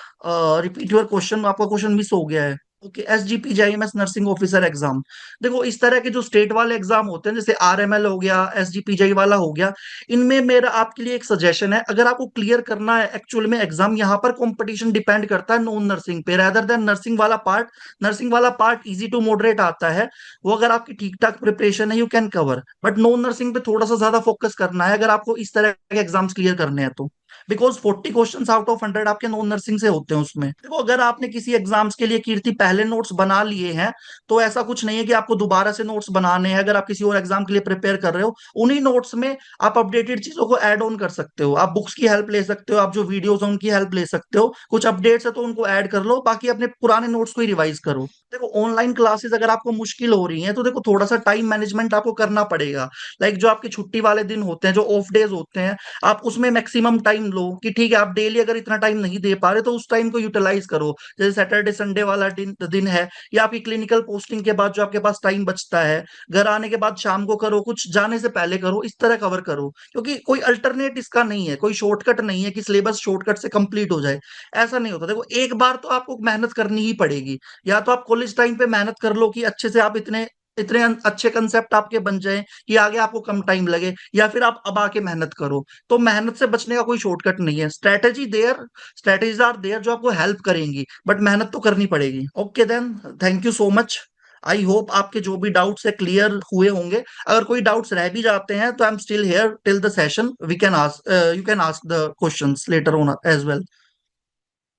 repeat your question? आपका क्वेश्चन मिस हो गया है। Okay, SGPJIMS nursing officer exam. देखो इस तरह के जो स्टेट वाले एग्जाम होते हैं जैसे RML हो गया, SGPJI वाला हो गया, इनमें मेरा आपके लिए एक सजेशन है, अगर आपको क्लियर करना है एक्चुअल में एग्जाम, यहाँ पर कंपटीशन डिपेंड करता है नॉन नर्सिंग पे रादर देन नर्सिंग वाला पार्ट। नर्सिंग वाला पार्ट इजी टू मॉडरेट आता है, वो अगर आपकी ठीक ठाक प्रिपरेशन है you can cover, but non nursing पे थोड़ा सा ज्यादा फोकस करना है अगर आपको इस तरह के एग्जाम्स क्लियर करने हैं तो। बिकॉज 40 क्वेश्चन आउट ऑफ 100 आपके नॉन नर्सिंग से होते हैं उसमें। देखो, अगर आपने किसी एग्जाम्स के लिए कीर्ति पहले नोट्स बना लिए हैं, तो ऐसा कुछ नहीं है कि आपको दोबारा से नोट्स बनाने हैं। अगर आप किसी और एग्जाम के लिए प्रिपेयर कर रहे हो, उन्हीं नोट्स में आप अपडेटेड चीजों को ऐड ऑन कर सकते हो। आप बुक्स की हेल्प ले सकते हो, आप जो वीडियोस हैं उनकी हेल्प ले सकते हो। कुछ अपडेट्स है तो उनको ऐड कर लो, बाकी अपने पुराने नोट्स को ही रिवाइज करो। देखो, ऑनलाइन क्लासेस अगर आपको मुश्किल हो रही हैं, तो देखो थोड़ा सा टाइम मैनेजमेंट आपको करना पड़ेगा। लाइक जो आपके छुट्टी वाले दिन होते हैं, जो ऑफ डेज होते हैं, आप उसमें मैक्सिमम टाइम लो कि ठीक है, आप डेली अगर इतना टाइम नहीं दे पा रहे तो उस टाइम को यूटिलाइज करो। जैसे सैटरडे संडे वाला दिन है, या आपकी क्लिनिकल पोस्टिंग के बाद जो आपके पास टाइम बचता है, घर आने के बाद शाम को करो, कुछ जाने से पहले करो, इस तरह कवर करो। क्योंकि कोई अल्टरनेट इसका नहीं है, कोई शॉर्टकट नहीं है कि सिलेबस शॉर्टकट से कंप्लीट हो जाए। ऐसा नहीं होता। देखो, एक बार तो आपको मेहनत करनी ही पड़ेगी। या तो आप कॉलेज टाइम पे मेहनत कर लो कि अच्छे से आप इतने इतने अच्छे कंसेप्ट आपके बन जाएं कि आगे आपको कम टाइम लगे, या फिर आप अब आके मेहनत करो। तो मेहनत से बचने का कोई शॉर्टकट नहीं है। स्ट्रेटेजीज आर देयर जो आपको हेल्प करेंगी, बट मेहनत तो करनी पड़ेगी। Okay then, thank you so much. I hope आपके जो भी डाउट्स है क्लियर हुए होंगे। अगर कोई डाउट्स रह भी जाते हैं तो I am still here till the session, we can ask you can ask the questions later on as well.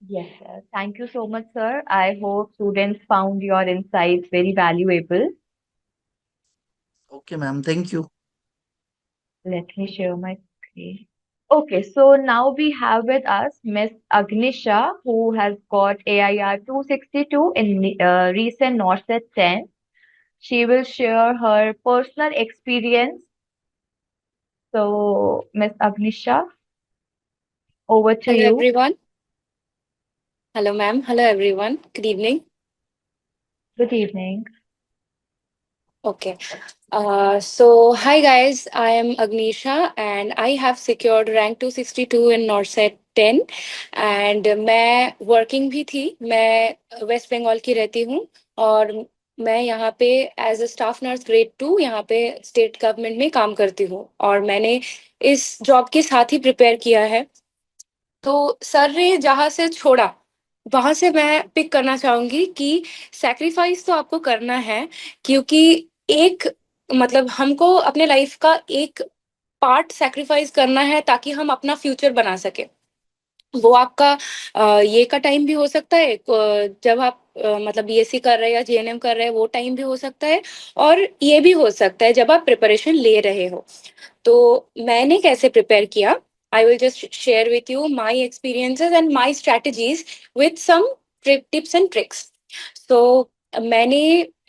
Yes, sir. Thank you so much, sir. I hope students found your insights very valuable. Okay ma'am, thank you. Let me share my screen. Okay, so now we have with us Miss Agnisha, who has got AIR 262 in recent NORCET 10. She will share her personal experience. So, Miss Agnisha, over to Hello you. everyone. Hello ma'am. Hello everyone. Good evening. Good evening. Okay. So hi guys. I am Agnisha and I have secured rank 262 in NORCET 10 and मैं working भी थी. मैं waste Bengal की रहती हूँ और मैं यहाँ पे as a staff nurse grade 2 यहाँ पे स्टेट गवर्नमेंट में काम करती हूँ और मैंने इस जॉब के साथ ही प्रिपेयर किया है। तो सर ने जहां से छोड़ा वहां से मैं पिक करना चाहूंगी कि सैक्रिफाइस तो आपको करना है क्योंकि एक मतलब हमको अपने लाइफ का एक पार्ट सैक्रिफाइस करना है ताकि हम अपना फ्यूचर बना सके। वो आपका ये का टाइम भी हो सकता है जब आप मतलब बीएससी कर रहे हैं या जीएनएम कर रहे हैं वो टाइम भी हो सकता है और ये भी हो सकता है जब आप प्रिपरेशन ले रहे हो। तो मैंने कैसे प्रिपेयर किया I will just share with you my experiences and my strategies with some tips and tricks. So मैंने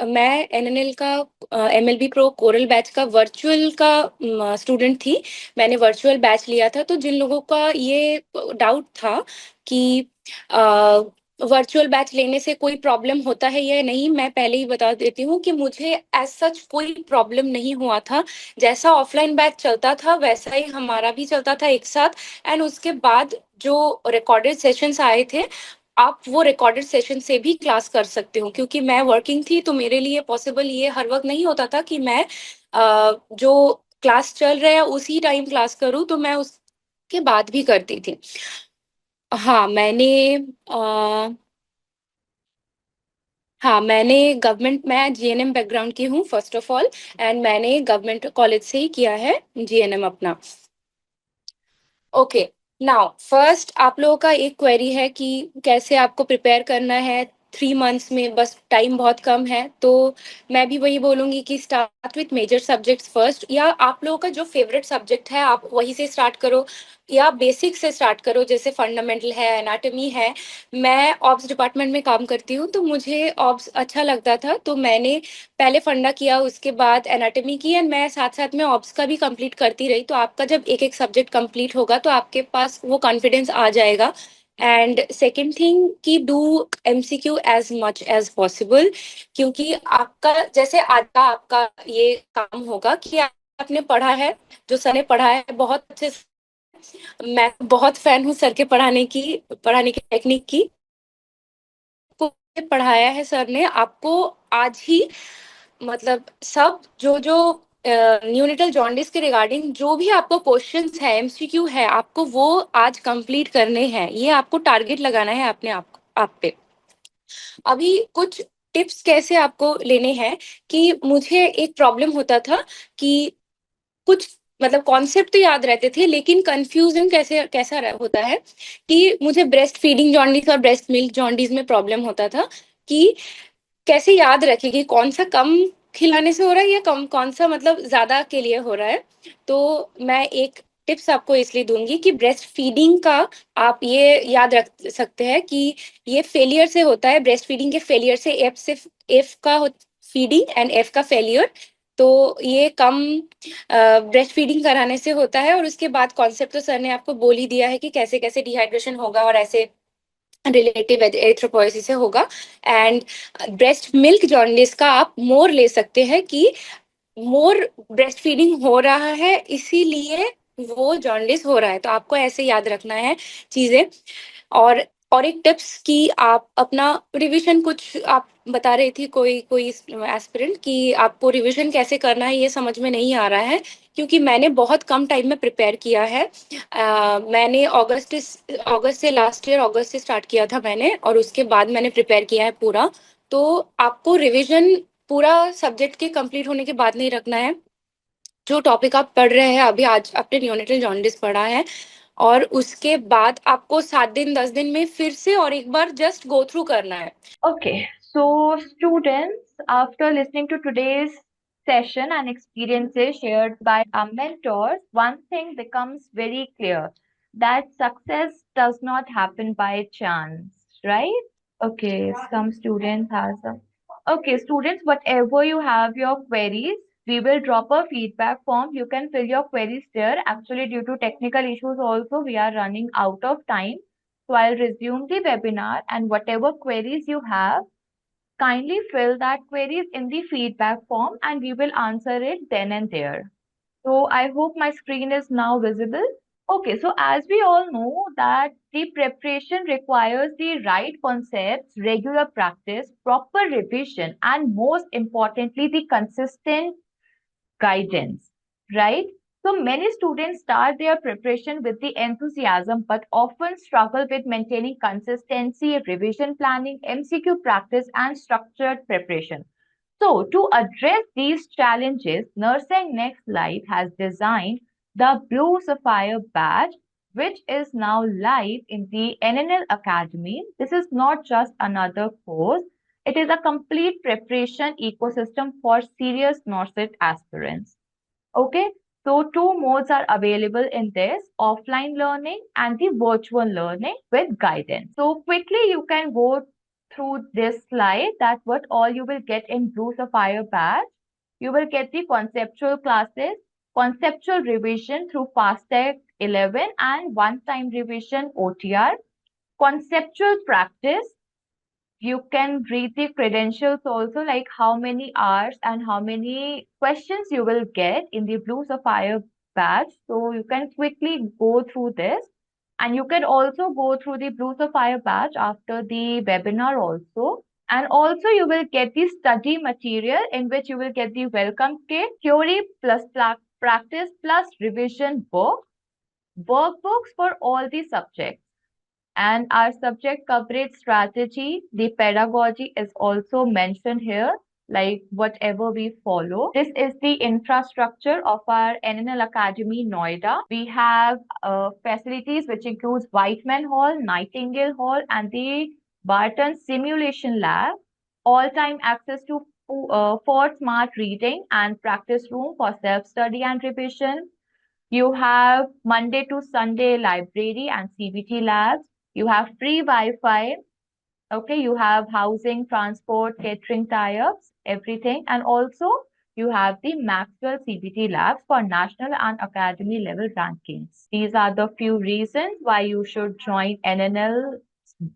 मैं एनएनएल का एमएलबी प्रो कोरल बैच का वर्चुअल का स्टूडेंट थी। मैंने वर्चुअल बैच लिया था तो जिन लोगों का ये डाउट था कि वर्चुअल बैच लेने से कोई प्रॉब्लम होता है या नहीं मैं पहले ही बता देती हूँ कि मुझे एज सच कोई प्रॉब्लम नहीं हुआ था। जैसा ऑफलाइन बैच चलता था वैसा ही हमारा भी चलता था एक साथ। एंड उसके बाद जो रिकॉर्डेड सेशंस आए थे आप वो रिकॉर्डेड सेशन से भी क्लास कर सकते हो क्योंकि मैं वर्किंग थी तो मेरे लिए पॉसिबल ये हर वक्त नहीं होता था कि मैं जो क्लास चल रहा है उसी टाइम क्लास करूँ तो मैं उसके बाद भी करती थी। हाँ मैंने अ, हाँ मैंने गवर्नमेंट मैं जीएनएम बैकग्राउंड की हूँ फर्स्ट ऑफ ऑल एंड मैंने गवर्नमेंट कॉलेज से ही किया है जीएनएम अपना। ओके नाउ फर्स्ट आप लोगों का एक क्वेरी है कि कैसे आपको प्रिपेयर करना है 3 मंथ्स में बस टाइम बहुत कम है। तो मैं भी वही बोलूंगी कि start with major subjects first या आप लोगों का जो फेवरेट सब्जेक्ट है आप वही से स्टार्ट करो या बेसिक से स्टार्ट करो जैसे फंडामेंटल है एनाटॉमी है। मैं ऑब्स डिपार्टमेंट में काम करती हूँ तो मुझे ऑब्स अच्छा लगता था तो मैंने पहले फंडा किया उसके बाद एनाटॉमी की एंड मैं साथ साथ में ऑब्स का भी कंप्लीट करती रही। तो आपका जब एक एक सब्जेक्ट कंप्लीट होगा तो आपके पास वो कॉन्फिडेंस आ जाएगा। एंड सेकेंड थिंग कि do MCQ as much as possible क्योंकि आपका जैसे आज का आपका ये काम होगा कि आपने पढ़ा है जो सर ने पढ़ा है बहुत अच्छे से। मैं बहुत फैन हूँ सर के पढ़ाने की टेक्निक की। को पढ़ाया है सर ने आपको आज ही मतलब सब जो जो न्यूनेटल जॉन्डिस के रिगार्डिंग जो भी आपको क्वेश्चंस है एमसीक्यू है आपको वो आज कंप्लीट करने हैं। ये आपको टारगेट लगाना है अपने आप पे। अभी कुछ टिप्स कैसे आपको लेने हैं कि मुझे एक प्रॉब्लम होता था कि कुछ मतलब कॉन्सेप्ट तो याद रहते थे, लेकिन कंफ्यूजन होता है कि मुझे ब्रेस्ट फीडिंग जॉन्डिस और ब्रेस्ट मिल्क जॉन्डिस में प्रॉब्लम होता था कि कैसे याद रखें कि कौन सा कम खिलाने से हो रहा है या कौन सा मतलब ज्यादा के लिए हो रहा है। तो मैं एक टिप्स आपको इसलिए दूंगी कि ब्रेस्ट फीडिंग का आप ये याद रख सकते हैं कि ये फेलियर से होता है, ब्रेस्ट फीडिंग के फेलियर से, एफ का फीडिंग एंड एफ का फेलियर। तो ये कम ब्रेस्ट फीडिंग कराने से होता है, और उसके बाद कॉन्सेप्ट तो सर ने आपको बोल ही दिया है कि कैसे कैसे डिहाइड्रेशन होगा और ऐसे रिलेटिव एरिथ्रोपोइसिस से होगा। एंड ब्रेस्ट मिल्क जॉन्डिस का आप मोर ले सकते हैं कि मोर ब्रेस्ट फीडिंग हो रहा है इसीलिए वो जॉन्डिस हो रहा है। तो आपको ऐसे याद रखना है चीजें। और और एक टिप्स कि आप अपना रिवीजन, कुछ आप बता रही थी कोई कोई एस्पिरेंट कि आपको रिवीजन कैसे करना है ये समझ में नहीं आ रहा है, क्योंकि मैंने बहुत कम टाइम में प्रिपेयर किया है। मैंने अगस्त से, लास्ट ईयर अगस्त से स्टार्ट किया था मैंने, और उसके बाद मैंने प्रिपेयर किया है पूरा। तो आपको रिवीजन पूरा सब्जेक्ट के कंप्लीट होने के बाद नहीं रखना है। जो टॉपिक आप पढ़ रहे हैं अभी, आज आपने नियोनेटल जॉन्डिस पढ़ा है, और उसके बाद आपको 7 दिन 10 दिन में फिर से और एक बार जस्ट गो थ्रू करना है। Okay, so students, after listening to today's session and experiences shared by our mentors, one thing becomes very clear, that success does not happen by chance, right? Okay, some students have some. Okay, students, whatever you have your queries, we will drop a feedback form. You can fill your queries there. Actually, due to technical issues also, we are running out of time. So I'll resume the webinar, and whatever queries you have, kindly fill that queries in the feedback form and we will answer it then and there. So I hope my screen is now visible. Okay, so as we all know that the preparation requires the right concepts, regular practice, proper revision, and most importantly, the consistent guidance, right? So many students start their preparation with the enthusiasm but often struggle with maintaining consistency, revision planning, MCQ practice, and structured preparation. So, to address these challenges, Nursing Next Life has designed the Blue Sapphire badge, which is now live in the NNL Academy. This is not just another course, it is a complete preparation ecosystem for serious NORCET aspirants. Okay, so two modes are available in this, offline learning and the virtual learning with guidance. So quickly you can go through this slide that what all you will get in Blue Sapphire batch. You will get the conceptual classes, conceptual revision through FASTEC 11 and one-time revision OTR, conceptual practice. You can read the credentials also, like how many hours and how many questions you will get in the Blue Sapphire batch. So you can quickly go through this. And you can also go through the Blue Sapphire batch after the webinar also. And also you will get the study material in which you will get the welcome kit, theory plus practice plus revision book, workbooks for all the subjects. And our subject coverage strategy, the pedagogy is also mentioned here, like whatever we follow. This is the infrastructure of our NNL Academy Noida. We have facilities which includes Whiteman Hall, Nightingale Hall, and the Barton Simulation Lab. All-time access to for smart reading and practice room for self-study and revision. You have Monday to Sunday library and CBT labs. You have free Wi-Fi. Okay, you have housing, transport, catering tie-ups, everything. And also you have the Maxwell CBT labs for national and academy level rankings. These are the few reasons why you should join NNL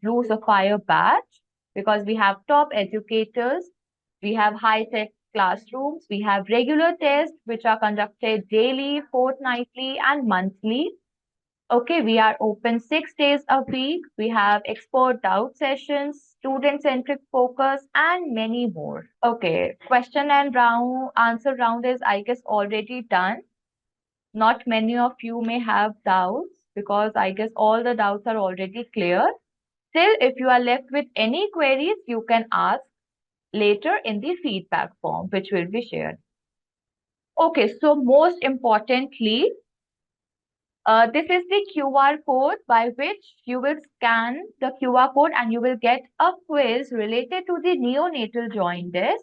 Blue Sapphire batch, because we have top educators, we have high-tech classrooms, we have regular tests which are conducted daily, fortnightly, and monthly. Okay, we are open 6 days a week. We have expert doubt sessions, student-centric focus, and many more. Okay, question and answer round is, I guess, already done. Not many of you may have doubts because I guess all the doubts are already clear. Still, if you are left with any queries, you can ask later in the feedback form, which will be shared. Okay, so most importantly, this is the QR code by which you will scan the QR code and you will get a quiz related to the neonatal jaundice.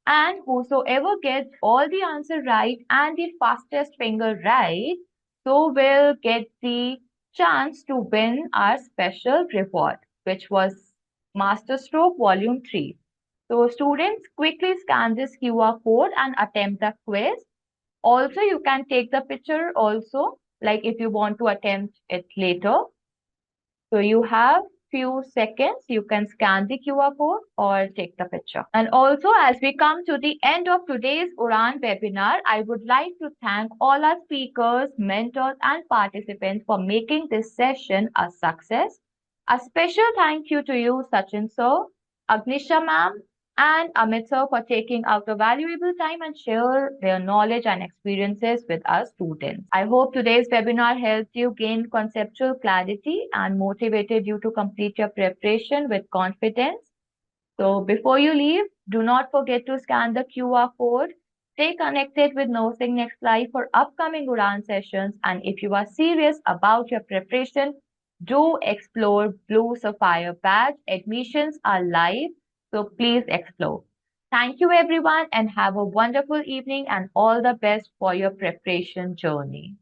And whosoever gets all the answer right and the fastest finger right, so will get the chance to win our special reward, which was Masterstroke Volume 3. So students quickly scan this QR code and attempt the quiz. Also, you can take the picture also, like if you want to attempt it later. So you have few seconds, you can scan the QR code or take the picture. And also, as we come to the end of today's Uran webinar, I would like to thank all our speakers, mentors, and participants for making this session a success. A special thank you to you, Sachin sir, Agnisha ma'am, and Amit sir for taking out the valuable time and share their knowledge and experiences with our students. I hope today's webinar helped you gain conceptual clarity and motivated you to complete your preparation with confidence. So before you leave, do not forget to scan the QR code. Stay connected with Nursing Next Live for upcoming Udan sessions. And if you are serious about your preparation, do explore Blue Sapphire Badge. Admissions are live, so please explore. Thank you, everyone, and have a wonderful evening and all the best for your preparation journey.